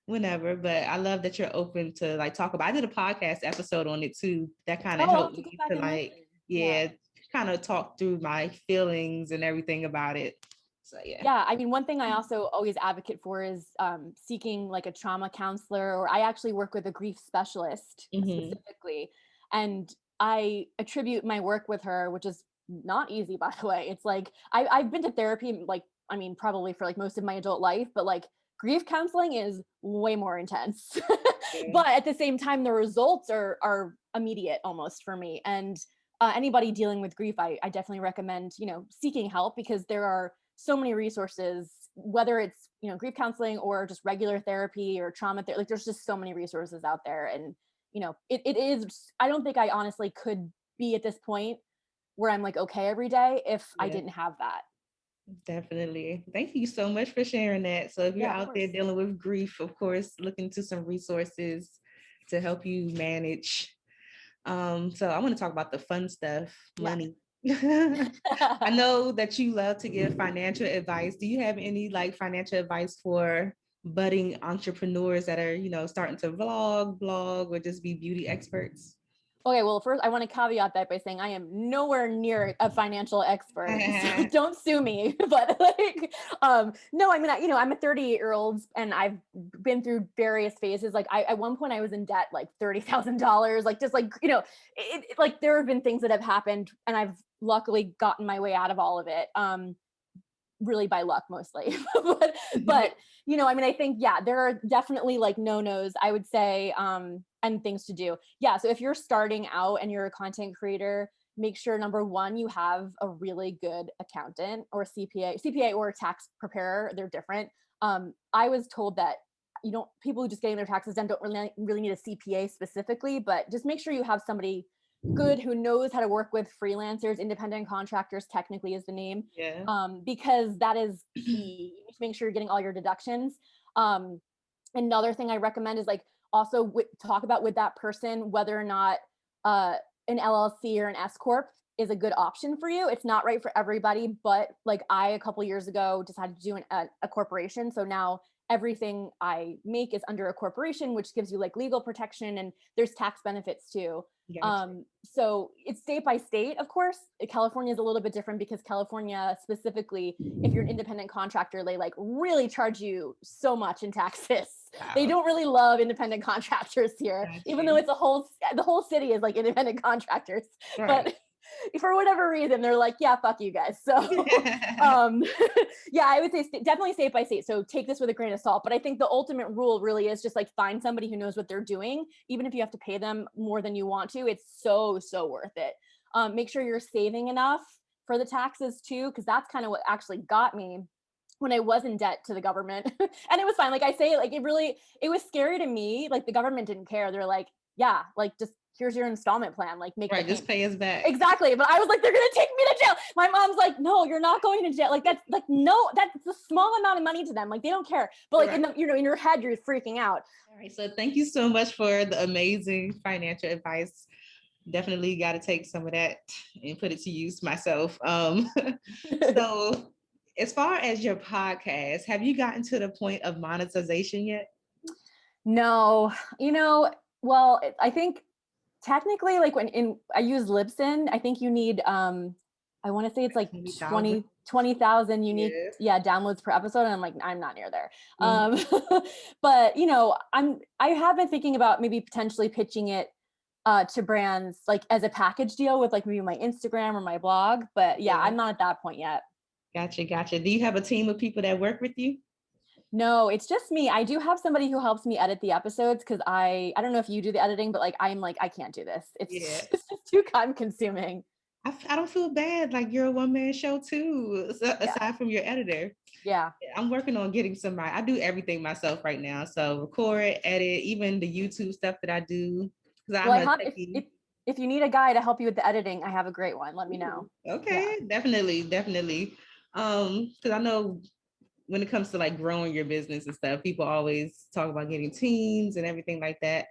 C: whenever. But I love that you're open to like talk about. I did a podcast episode on it too that kind of helped me to like kind of talk through my feelings and everything about it. So
A: I mean, one thing I also always advocate for is seeking like a trauma counselor, or I actually work with a grief specialist specifically, and I attribute my work with her, which is not easy, by the way. It's like I've been to therapy, like, I mean, probably for like most of my adult life, but like grief counseling is way more intense. But at the same time, the results are immediate almost for me. And anybody dealing with grief, I definitely recommend seeking help, because there are so many resources, whether it's grief counseling or just regular therapy or trauma therapy. Like, there's just so many resources out there. And it is, I don't think I honestly could be at this point where I'm like okay every day if I didn't have that.
C: Definitely. Thank you so much for sharing that. So if you're out there dealing with grief, of course, look into some resources to help you manage. So I want to talk about the fun stuff, money. I know that you love to give financial advice. Do you have any like financial advice for budding entrepreneurs that are, starting to blog, or just be beauty experts?
A: Okay, well, first I want to caveat that by saying I am nowhere near a financial expert, so don't sue me. But like, no, I mean, I'm a 38-year-old and I've been through various phases. Like, at one point I was in debt like $30,000. Like, just like, like there have been things that have happened, and I've luckily gotten my way out of all of it. Really by luck mostly, but I mean, I think, yeah, there are definitely like no-nos, I would say, and things to do. Yeah. So if you're starting out and you're a content creator, make sure, number one, you have a really good accountant or CPA or tax preparer. They're different. I was told that people who just getting their taxes done don't really need a CPA specifically, but just make sure you have somebody good who knows how to work with freelancers, independent contractors, technically is the name.
C: Yeah.
A: Because that is key. You need to make sure you're getting all your deductions. Another thing I recommend is like also talk about with that person whether or not an LLC or an S corp is a good option for you. It's not right for everybody, but like I a couple years ago decided to do a corporation, so now everything I make is under a corporation, which gives you like legal protection, and there's tax benefits too. Gotcha. So it's state by state, of course. California is a little bit different because California specifically, if you're an independent contractor, they like really charge you so much in taxes. Wow. They don't really love independent contractors here, gotcha. Even though the whole city is like independent contractors. Right. But for whatever reason, they're like, yeah, fuck you guys. So, yeah, I would say definitely state by state. So take this with a grain of salt. But I think the ultimate rule really is just like find somebody who knows what they're doing. Even if you have to pay them more than you want to, it's so worth it. Make sure you're saving enough for the taxes too, because that's kind of what actually got me when I was in debt to the government. And it was fine. Like I say, like it was scary to me. Like the government didn't care. They're like, yeah, like just here's your installment plan, like make
C: right, just pay us back.
A: Exactly. But I was like, they're gonna take me to jail. My mom's like, no, you're not going to jail. Like that's a small amount of money to them. Like they don't care. But like right. In your head, you're freaking out.
C: All right. So thank you so much for the amazing financial advice. Definitely got to take some of that and put it to use myself. So as far as your podcast, have you gotten to the point of monetization yet?
A: No, well, I think technically, like I use Libsyn, I think you need, I want to say it's like 20,000 unique, downloads per episode. And I'm like, I'm not near there. Mm-hmm. But I have been thinking about maybe potentially pitching it to brands like as a package deal with like maybe my Instagram or my blog. But yeah, I'm not at that point yet.
C: Gotcha. Do you have a team of people that work with you?
A: No, it's just me. I do have somebody who helps me edit the episodes because I don't know if you do the editing, but like I'm like, I can't do this. It's just too time consuming.
C: I don't feel bad. Like you're a one-man show too, aside from your editor.
A: Yeah.
C: I'm working on getting somebody. I do everything myself right now. So record, edit, even the YouTube stuff that I do.
A: If you need a guy to help you with the editing, I have a great one. Let me know.
C: Okay, yeah. Definitely. Because I know when it comes to like growing your business and stuff, people always talk about getting teams and everything like that.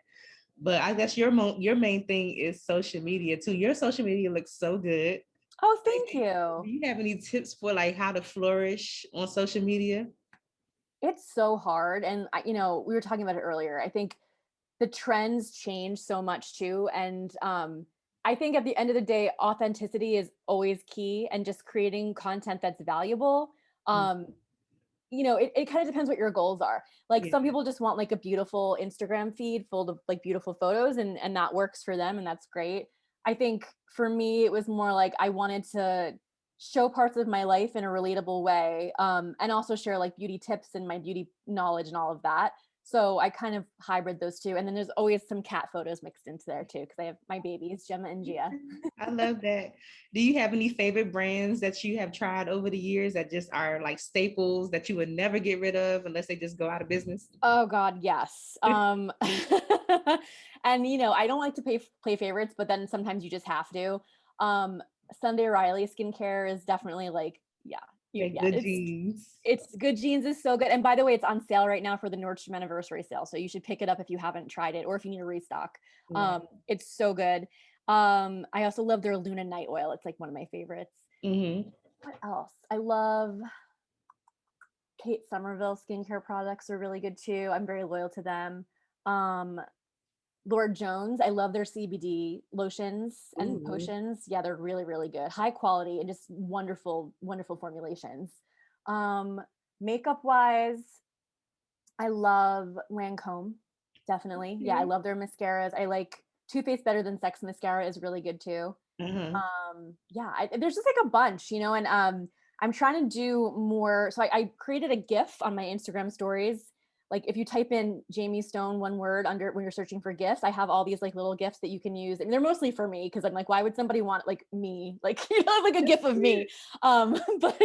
C: But I guess your main thing is social media too. Your social media looks so good.
A: Oh, thank you.
C: Do you have any tips for like how to flourish on social media?
A: It's so hard. And we were talking about it earlier. I think the trends change so much too. And I think at the end of the day, authenticity is always key, and just creating content that's valuable. It kind of depends what your goals are. Like some people just want like a beautiful Instagram feed full of like beautiful photos, and that works for them, and that's great. I think for me, it was more like I wanted to show parts of my life in a relatable way, and also share like beauty tips and my beauty knowledge and all of that. So I kind of hybrid those two. And then there's always some cat photos mixed into there too, because I have my babies, Gemma and Gia.
C: I love that. Do you have any favorite brands that you have tried over the years that just are like staples that you would never get rid of unless they just go out of business?
A: Oh God, yes. And I don't like to play favorites, but then sometimes you just have to. Sunday Riley skincare is definitely like,
C: Good Jeans.
A: It's Good Jeans is so good. And by the way, it's on sale right now for the Nordstrom anniversary sale. So you should pick it up if you haven't tried it, or if you need a restock. It's so good. I also love their Luna Night Oil. It's like one of my favorites.
C: Mm-hmm.
A: What else? I love Kate Somerville skincare products are really good too. I'm very loyal to them. Um, Lord Jones, I love their CBD lotions and
C: Ooh.
A: potions. Yeah, they're really, really good. High quality and just wonderful, wonderful formulations. Um, Makeup wise, I love Lancome, definitely. Yeah, I
C: Okay.
A: love their mascaras. I like Too Faced Better Than Sex mascara is really good too.
C: Uh-huh.
A: Yeah, there's just like a bunch, and I'm trying to do more. So I created a GIF on my Instagram stories. Like if you type in Jamie Stone one word under when you're searching for GIFs, I have all these like little GIFs that you can use. I mean, they're mostly for me because I'm like, why would somebody want like me, like like a
C: That's
A: GIF of me?
C: cute.
A: But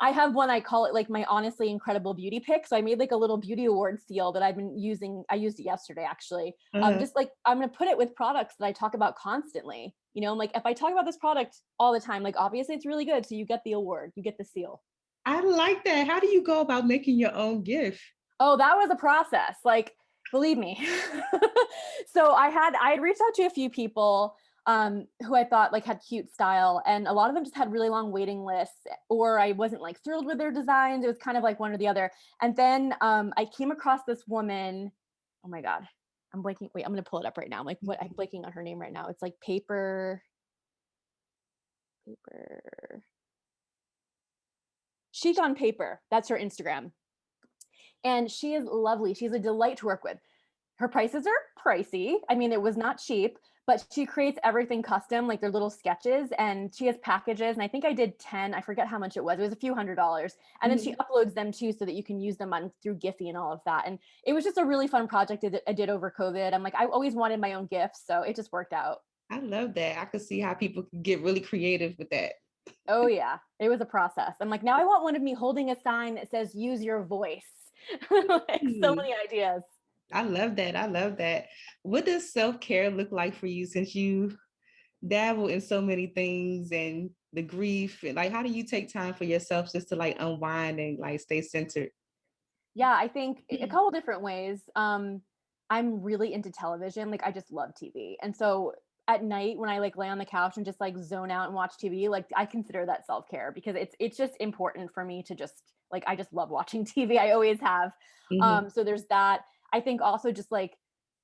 A: I have one I call it like my honestly incredible beauty pick. So I made like a little beauty award seal that I've been using. I used it yesterday actually.
C: Uh-huh.
A: Just like I'm gonna put it with products that I talk about constantly. I'm like, if I talk about this product all the time, like obviously it's really good. So you get the award, you get the seal.
C: I like that. How do you go about making your own gift?
A: Oh, that was a process. Like, believe me. So I had reached out to a few people who I thought like had cute style, and a lot of them just had really long waiting lists, or I wasn't like thrilled with their designs. It was kind of like one or the other. And then I came across this woman. Oh my God. I'm blanking. Wait, I'm gonna pull it up right now. I'm like, what? I'm blanking on her name right now. It's like paper. Chic on Paper. That's her Instagram. And she is lovely. She's a delight to work with. Her prices are pricey. I mean, it was not cheap, but she creates everything custom, like their little sketches, and she has packages. And I think I did 10. I forget how much it was. It was a few $100s. And then she
C: Mhm.
A: uploads them too so that you can use them on through Giphy and all of that. And it was just a really fun project that I did over COVID. I'm like, I always wanted my own gifts, so it just worked out.
C: I love that. I could see how people can get really creative with that.
A: Oh yeah, it was a process. I'm like, now I want one of me holding a sign that says "Use your voice." Like so
C: Mm,
A: many ideas.
C: I love that. I love that. What does self-care look like for you since you dabble in so many things and the grief and like how do you take time for yourself just to like unwind and like stay centered?
A: Yeah, I think a couple different ways. I'm really into television. Like I just love TV. And so at night when I like lay on the couch and just like zone out and watch TV, like I consider that self-care because it's just important for me to just like I just love watching TV. I always have.
C: Mhm.
A: So there's that. I think also just like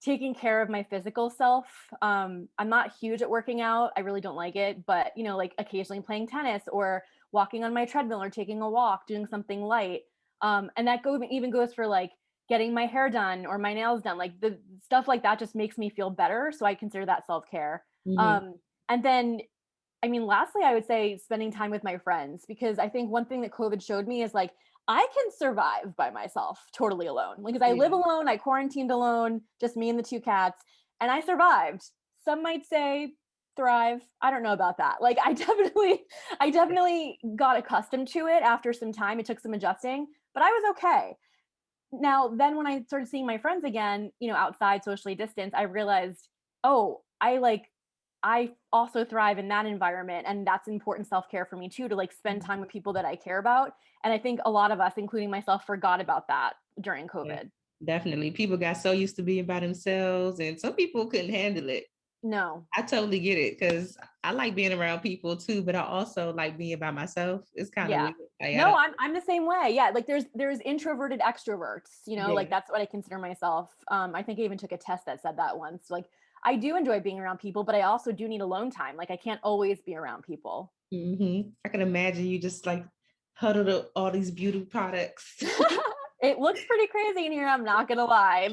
A: taking care of my physical self. I'm not huge at working out. I really don't like it, but like occasionally playing tennis or walking on my treadmill or taking a walk, doing something light. And that even goes for like getting my hair done or my nails done. Like the stuff like that just makes me feel better. So I consider that self care.
C: Mhm.
A: And then, I mean, lastly, I would say spending time with my friends because I think one thing that COVID showed me is like I can survive by myself totally alone. Like, because I live
C: Yeah.
A: alone, I quarantined alone, just me and the two cats, and I survived. Some might say thrive. I don't know about that. Like I definitely got accustomed to it after some time. It took some adjusting, but I was okay. Now, then when I started seeing my friends again, outside socially distanced, I realized, oh, I also thrive in that environment. And that's important self-care for me too, to like spend time with people that I care about. And I think a lot of us, including myself, forgot about that during
C: Yeah,
A: COVID.
C: definitely. People got so used to being by themselves and some people couldn't handle it.
A: No.
C: I totally get it because I like being around people too, but I also like being by myself. It's kind of
A: Yeah.
C: weird. Like, I
A: No,
C: don't,
A: I'm the same way. Yeah, like there's introverted extroverts, like
C: yeah.
A: that's what I consider myself. I think I even took a test that said that once. Like I do enjoy being around people, but I also do need alone time. Like I can't always be around people.
C: I can imagine you just like huddled up all these beauty products.
A: It looks pretty crazy in here. I'm not gonna lie.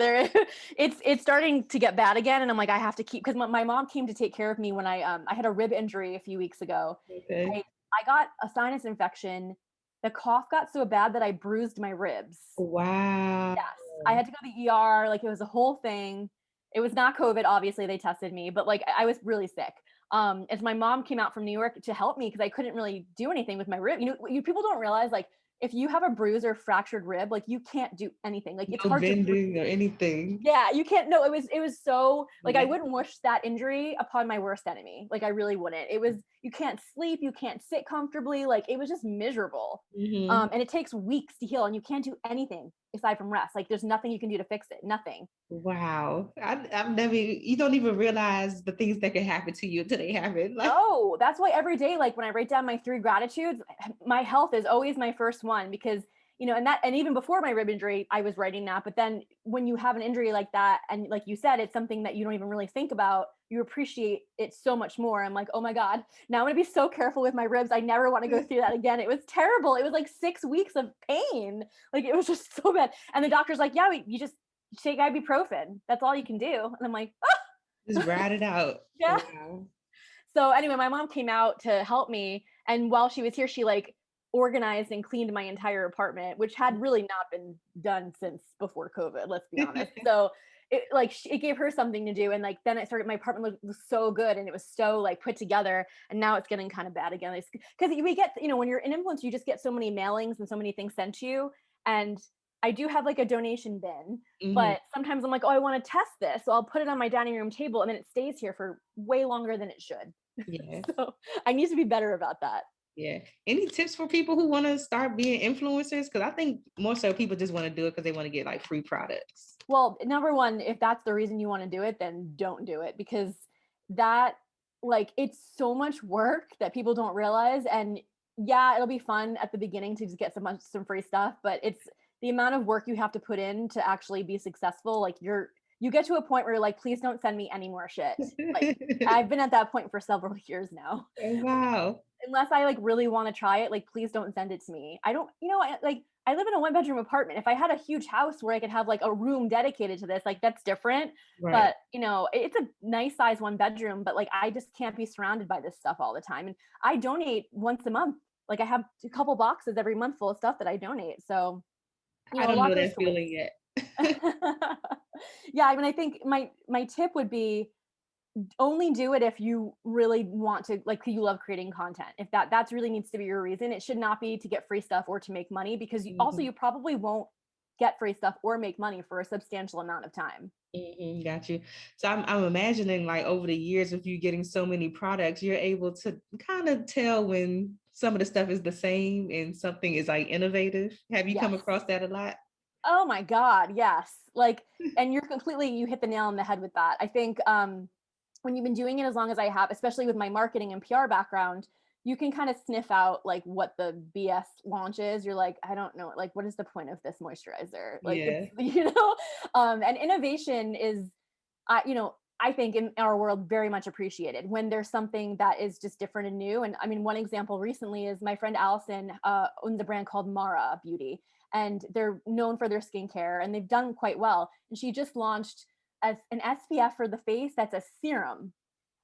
A: It's starting to get bad again, and I'm like, I have to keep because my mom came to take care of me when I had a rib injury a few weeks ago. I
C: Okay.
A: I got a sinus infection. The cough got so bad that I bruised my ribs.
C: Wow.
A: Yes, I had to go to the ER. Like it was a whole thing. It was not COVID. Obviously, they tested me, but like I was really sick. As my mom came out from New York to help me because I couldn't really do anything with my rib. You people don't realize like if you have a bruise or fractured rib, like you can't do anything. Like it's
C: No
A: hard to breathe.
C: bending or anything.
A: Yeah, you can't. No, it was so like I
C: Yeah.
A: wouldn't wish that injury upon my worst enemy. Like I really wouldn't. It was you can't sleep, you can't sit comfortably. Like it was just miserable.
C: Hmm.
A: And it takes weeks to heal, and you can't do anything. aside from rest. Like there's nothing you can do to fix it. Nothing.
C: Wow. I've never, you don't even realize the things that can happen to you until they happen. Like,
A: No, that's why every day, like when I write down my 3 gratitudes, my health is always my first one because, you know, and even before my rib injury, I was writing that. But then when you have an injury like that, and like you said, it's something that you don't even really think about, you appreciate it so much more. I'm like, oh my God, now I'm gonna be so careful with my ribs. I never want to go through that again. It was terrible. It was like 6 weeks of pain. Like it was just so bad. And the doctor's like, yeah, you just take ibuprofen. That's all you can do. And I'm like, oh,
C: just ride it out.
A: yeah.
C: Wow.
A: So anyway, my mom came out to help me. And while she was here, she like organized and cleaned my entire apartment, which had really not been done since before COVID, let's be honest. So it gave her something to do. And like, then my apartment was so good and it was so like put together, and now it's getting kind of bad again. Because we get, you know, when you're an influencer, you just get so many mailings and so many things sent to you. And I do have like a donation bin, but sometimes I'm like, oh, I want to test this. So I'll put it on my dining room table and then it stays here for way longer than it should.
C: Yeah.
A: So I need to be better about that.
C: Yeah. Any tips for people who want to start being influencers? Because I think more so people just want to do it because they want to get like free products.
A: Well, number one, if that's the reason you want to do it, then don't do it, because that, like, it's so much work that people don't realize. And yeah, it'll be fun at the beginning to just get some free stuff, but it's the amount of work you have to put in to actually be successful. Like you get to a point where you're like, please don't send me any more shit. Like I've been at that point for several years now.
C: Oh, wow.
A: Unless I like really want to try it, like please don't send it to me. I don't, you know, I live in a 1-bedroom apartment. If I had a huge house where I could have like a room dedicated to this, like that's different.
C: Right.
A: But you know, it's a nice size 1-bedroom, but like I just can't be surrounded by this stuff all the time. And I donate once a month. Like I have a couple boxes every month full of stuff that I donate. So, you know,
C: I don't know that feeling yet.
A: Yeah, I mean, I think my tip would be only do it if you really want to, like you love creating content. If that's really needs to be your reason. It should not be to get free stuff or to make money, because also you probably won't get free stuff or make money for a substantial amount of time.
C: Got you. So I'm imagining like over the years of you getting so many products, you're able to kind of tell when some of the stuff is the same and something is like innovative. Have you come across that a lot?
A: Oh my God, yes. Like, and you hit the nail on the head with that. I think when you've been doing it as long as I have, especially with my marketing and PR background, you can kind of sniff out like what the BS launch is. You're like, I don't know, like, what is the point of this moisturizer? Like, it's, you know, and innovation is, you know, I think in our world very much appreciated when there's something that is just different and new. And I mean, one example recently is my friend Allison owns a brand called Mara Beauty, and they're known for their skincare and they've done quite well. And she just launched an SPF for the face that's a serum,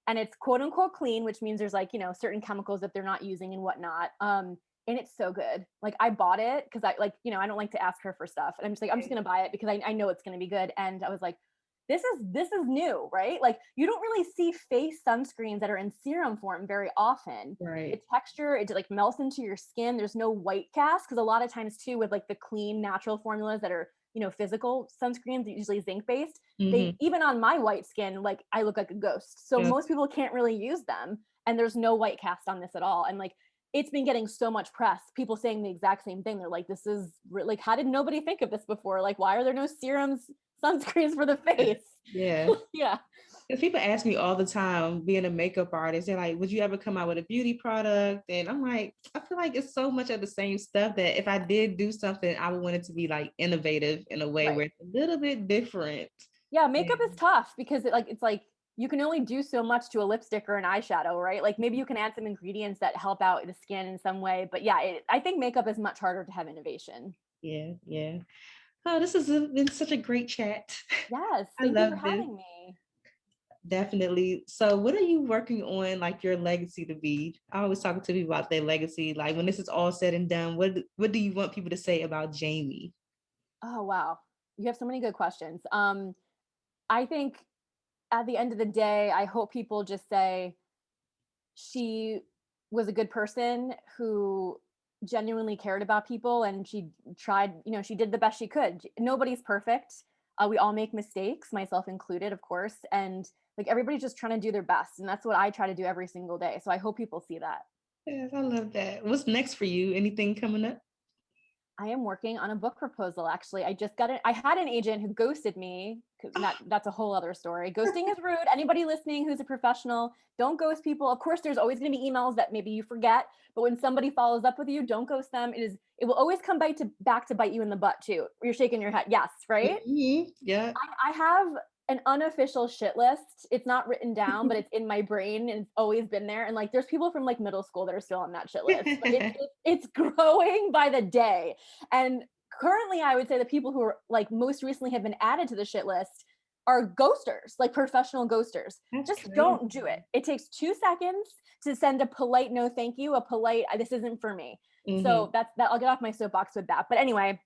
A: and it's quote unquote clean, which means there's like, you know, certain chemicals that they're not using and whatnot. And it's so good. Like I bought it because I like, you know, I don't like to ask her for stuff. And I'm just like, I'm just going to buy it because I know it's going to be good. And I was like, this is new, right? Like you don't really see face sunscreens that are in serum form very often.
C: Right.
A: The texture, it like melts into your skin. There's no white cast, because a lot of times too with like the clean natural formulas that are, you know, physical sunscreens, usually zinc based, they even on my white skin, like I look like a ghost. So most people can't really use them, and there's no white cast on this at all. And like it's been getting so much press, people saying the exact same thing. They're like, this is like, how did nobody think of this before? Like, why are there no serums, sunscreens for the face?
C: Yeah.
A: Yeah.
C: Because people ask me all the time, being a makeup artist, they're like, would you ever come out with a beauty product? And I'm like, I feel like it's so much of the same stuff that if I did do something, I would want it to be like innovative in a way where it's a little bit different.
A: Yeah, makeup is tough because it's like you can only do so much to a lipstick or an eyeshadow, right? Like maybe you can add some ingredients that help out the skin in some way. But yeah, I think makeup is much harder to have innovation.
C: Yeah, yeah. Oh, this has been such a great chat.
A: Yes,
C: I
A: thank you
C: love
A: for
C: this.
A: having me.
C: Definitely. So what are you working on, like your legacy to be? I always talk to people about their legacy. Like when this is all said and done, what do you want people to say about Jamie?
A: Oh, wow. You have so many good questions. I think at the end of the day, I hope people just say she was a good person who genuinely cared about people, and she tried, you know, she did the best she could. Nobody's perfect. We all make mistakes, myself included, of course. And like everybody's just trying to do their best. And that's what I try to do every single day. So I hope people see that.
C: Yes, I love that. What's next for you? Anything coming up?
A: I am working on a book proposal. Actually, I had an agent who ghosted me. That's a whole other story. Ghosting is rude. Anybody listening who's a professional, don't ghost people. Of course, there's always going to be emails that maybe you forget, but when somebody follows up with you, don't ghost them. It will always come back to bite you in the butt too. You're shaking your head. Yes, right?
C: Mm-hmm. Yeah.
A: I have an unofficial shit list. It's not written down, but it's in my brain and it's always been there. And like, there's people from like middle school that are still on that shit list. But it's growing by the day. And currently, I would say the people who are like most recently have been added to the shit list are ghosters, like professional ghosters.
C: That's
A: Just
C: crazy.
A: don't do it. It takes 2 seconds to send a polite no thank you, a polite this isn't for me. So that's that. I'll get off my soapbox with that. But anyway,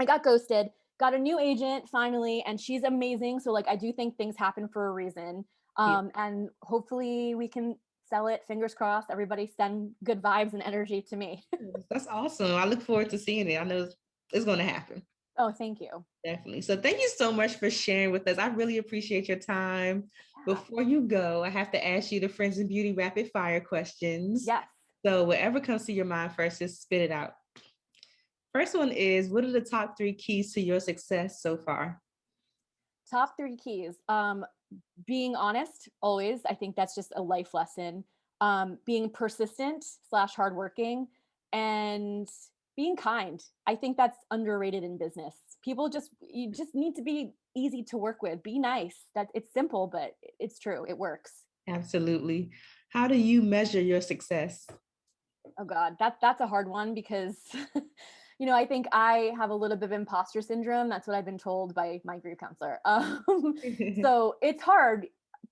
A: I got ghosted, got a new agent finally, and she's amazing. So like, I do think things happen for a reason. And hopefully we can sell it. Fingers crossed. Everybody send good vibes and energy to me.
C: That's awesome. I look forward to seeing it. I know it's going to happen.
A: Oh, thank you.
C: Definitely. So thank you so much for sharing with us. I really appreciate your time.
A: Yeah.
C: Before you go, I have to ask you the Friends in Beauty rapid fire questions.
A: Yes.
C: So whatever comes to your mind first, just spit it out. First one is, what are the top 3 keys to your success so far?
A: Top 3 keys. Being honest, always. I think that's just a life lesson. Being persistent / hardworking, and being kind. I think that's underrated in business. You just need to be easy to work with. Be nice. It's simple, but it's true. It works.
C: Absolutely. How do you measure your success?
A: Oh God, that's a hard one because, I think I have a little bit of imposter syndrome. That's what I've been told by my grief counselor. So it's hard.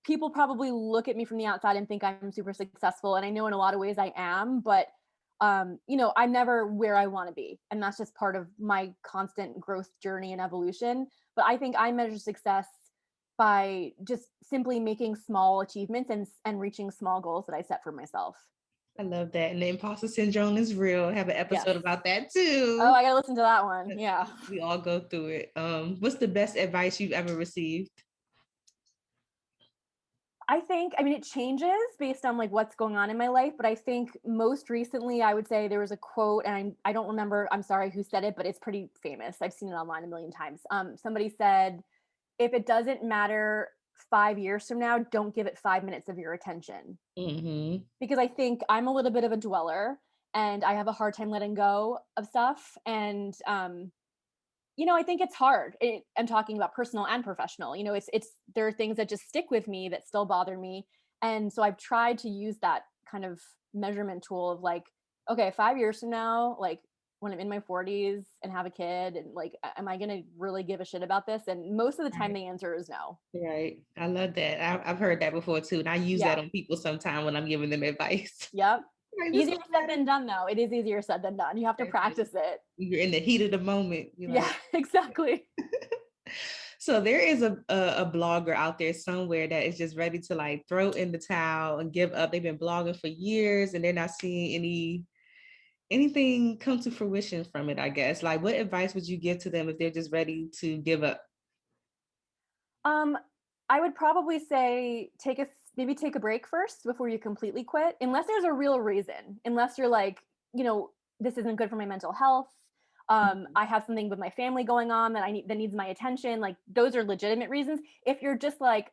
A: People probably look at me from the outside and think I'm super successful, and I know in a lot of ways I am, but I'm never where I want to be, and that's just part of my constant growth journey and evolution. But I think I measure success by just simply making small achievements and reaching small goals that I set for myself.
C: I love that. And the imposter syndrome is real. I have an episode about that too.
A: Oh, I gotta listen to that one. Yeah.
C: We all go through it. What's the best advice you've ever received?
A: It changes based on like what's going on in my life, but I think most recently I would say there was a quote, and I don't remember, I'm sorry who said it, but it's pretty famous. I've seen it online a million times. Somebody said, if it doesn't matter 5 years from now, don't give it 5 minutes of your attention. Because I think I'm a little bit of a dweller and I have a hard time letting go of stuff. And, I think it's hard. I'm talking about personal and professional. There are things that just stick with me that still bother me. And so I've tried to use that kind of measurement tool of like, okay, 5 years from now, like when I'm in my 40s and have a kid, and like, am I going to really give a shit about this? And most of the time the answer is no.
C: Right. I love that. I've heard that before too. And I use that on people sometime when I'm giving them advice.
A: Yep. Easier said than done though. It is easier said than done. You have to practice it.
C: You're in the heat of the moment.
A: Yeah, exactly.
C: So there is a blogger out there somewhere that is just ready to like throw in the towel and give up. They've been blogging for years and they're not seeing anything come to fruition from it, I guess. Like, what advice would you give to them if they're just ready to give up?
A: I would probably say maybe take a break first before you completely quit, unless there's a real reason, unless you're like, this isn't good for my mental health. I have something with my family going on that needs my attention. Like, those are legitimate reasons. If you're just like,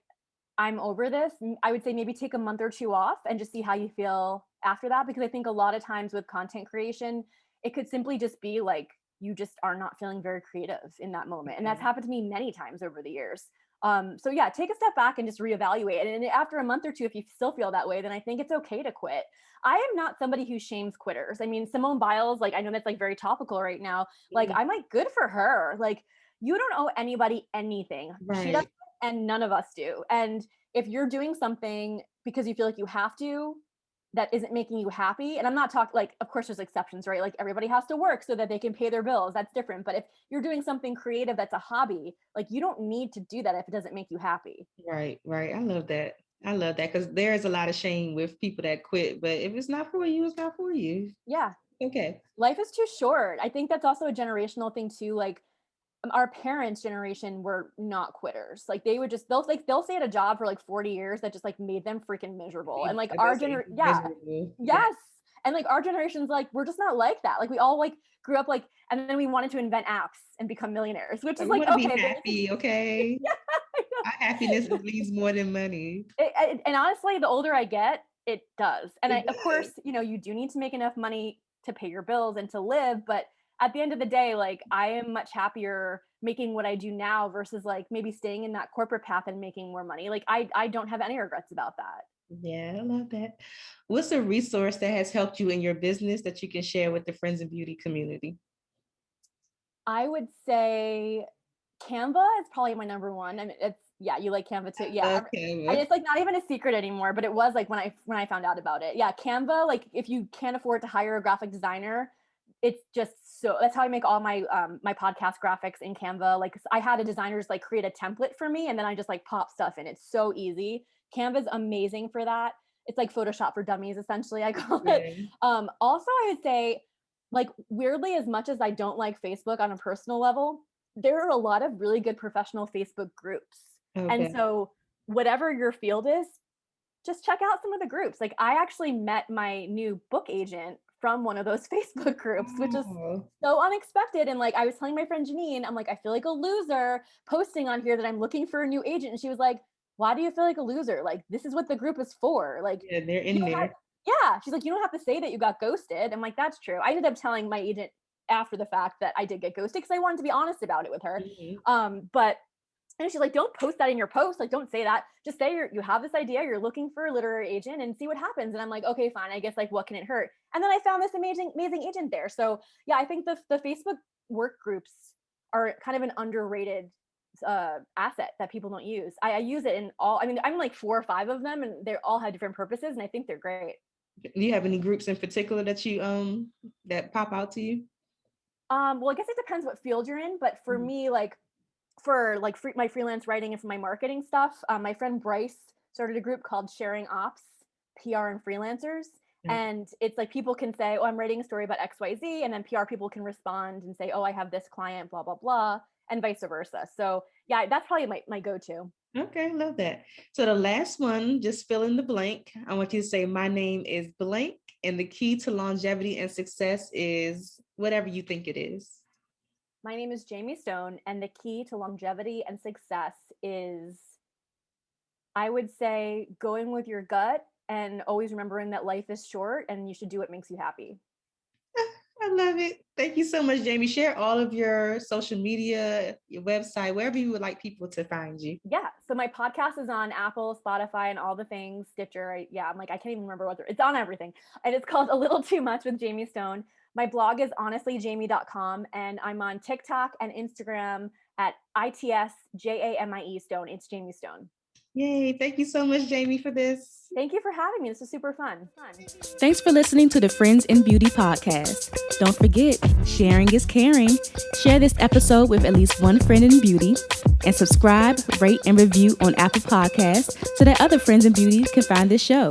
A: I'm over this, I would say maybe take a month or 2 off and just see how you feel after that. Because I think a lot of times with content creation, it could simply just be like, you just are not feeling very creative in that moment. And that's happened to me many times over the years. So yeah, take a step back and just reevaluate. And after a month or 2, if you still feel that way, then I think it's okay to quit. I am not somebody who shames quitters. I mean, Simone Biles, like, I know that's like very topical right now. Like, I'm like, good for her. Like, you don't owe anybody anything.
C: Right.
A: She doesn't, and none of us do. And if you're doing something because you feel like you have to, that isn't making you happy. And I'm not talking like, of course there's exceptions, right? Like, everybody has to work so that they can pay their bills. That's different. But if you're doing something creative, that's a hobby, like, you don't need to do that if it doesn't make you happy.
C: Right. I love that. Because there is a lot of shame with people that quit, but if it's not for you, it's not for you.
A: Yeah.
C: Okay.
A: Life is too short. I think that's also a generational thing too. Like, our parents' generation were not quitters. Like, they would just, they'll stay at a job for like 40 years that just like made them freaking miserable. And like our generation, yes. And like our generation's like, we're just not like that. Like we all like grew up like, and then we wanted to invent apps and become millionaires, which is
C: We
A: like,
C: want to
A: okay.
C: be happy, okay?
A: Yeah,
C: Our happiness leads more than money.
A: and honestly, the older I get, it does. And
C: It
A: of course, you know, you do need to make enough money to pay your bills and to live. But at the end of the day, like I am much happier making what I do now versus like maybe staying in that corporate path and making more money. Like I don't have any regrets about that.
C: Yeah, I love that. What's a resource that has helped you in your business that you can share with the Friends in Beauty community?
A: I would say Canva is probably my number one. I mean, it's, yeah, you like Canva too. Yeah.
C: Okay.
A: It's like not even a secret anymore, but it was like when I found out about it. Yeah, Canva, like if you can't afford to hire a graphic designer, it's just so that's how I make all my my podcast graphics in Canva. Like I had a designer just like create a template for me and then I just like pop stuff in. It's so easy. Canva's amazing for that. It's like Photoshop for dummies, essentially, I call it. Also, I would say, like, weirdly, as much as I don't like Facebook on a personal level, there are a lot of really good professional Facebook groups.
C: Okay.
A: And so whatever your field is, just check out some of the groups. Like I actually met my new book agent from one of those Facebook groups, which is so unexpected. And like I was telling my friend Janine, I'm like, I feel like a loser posting on here that I'm looking for a new agent. And she was like, why do you feel like a loser? Like, this is what the group is for. Like,
C: yeah, they're in there.
A: Yeah. She's like, you don't have to say that you got ghosted. I'm like, that's true. I ended up telling my agent after the fact that I did get ghosted because I wanted to be honest about it with her. But and she's like, don't post that in your post. Like, don't say that. Just say you have this idea. You're looking for a literary agent and see what happens. And I'm like, okay, fine. I guess like, what can it hurt? And then I found this amazing agent there. So yeah, I think the Facebook work groups are kind of an underrated asset that people don't use. I use it in all, I mean, I'm like 4 or 5 of them and they all have different purposes and I think they're great.
C: Do you have any groups in particular that you that pop out to you?
A: Well, I guess it depends what field you're in, but for me, like for like my freelance writing and for my marketing stuff, my friend Bryce started a group called Sharing Ops, PR and Freelancers. And it's like people can say, oh, I'm writing a story about XYZ. And then PR people can respond and say, oh, I have this client, blah, blah, blah, and vice versa. So yeah, that's probably my go-to.
C: Okay, love that. So the last one, just fill in the blank. I want you to say, my name is blank. And the key to longevity and success is whatever you think it is.
A: My name is Jamie Stone. And the key to longevity and success is, I would say, going with your gut and always remembering that life is short and you should do what makes you happy.
C: I love it. Thank you so much, Jamie. Share all of your social media, your website, wherever you would like people to find you.
A: Yeah. So my podcast is on Apple, Spotify, and all the things, Stitcher. I'm like, I can't even remember what it's on everything. And it's called A Little Too Much with Jamie Stone. My blog is honestlyjamie.com and I'm on TikTok and Instagram at ITSJAMIE Stone. It's Jamie Stone.
C: Yay. Thank you so much, Jamie, for this.
A: Thank you for having me. This was super fun.
B: Thanks for listening to the Friends in Beauty podcast. Don't forget, sharing is caring. Share this episode with at least one friend in beauty and subscribe, rate, and review on Apple Podcasts so that other friends in beauty can find this show.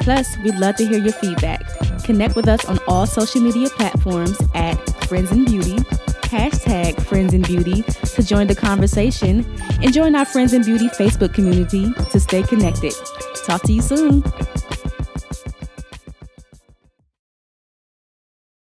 B: Plus, we'd love to hear your feedback. Connect with us on all social media platforms at Friends in Beauty. # Friends in Beauty to join the conversation and join our Friends in Beauty Facebook community to stay connected. Talk to you soon.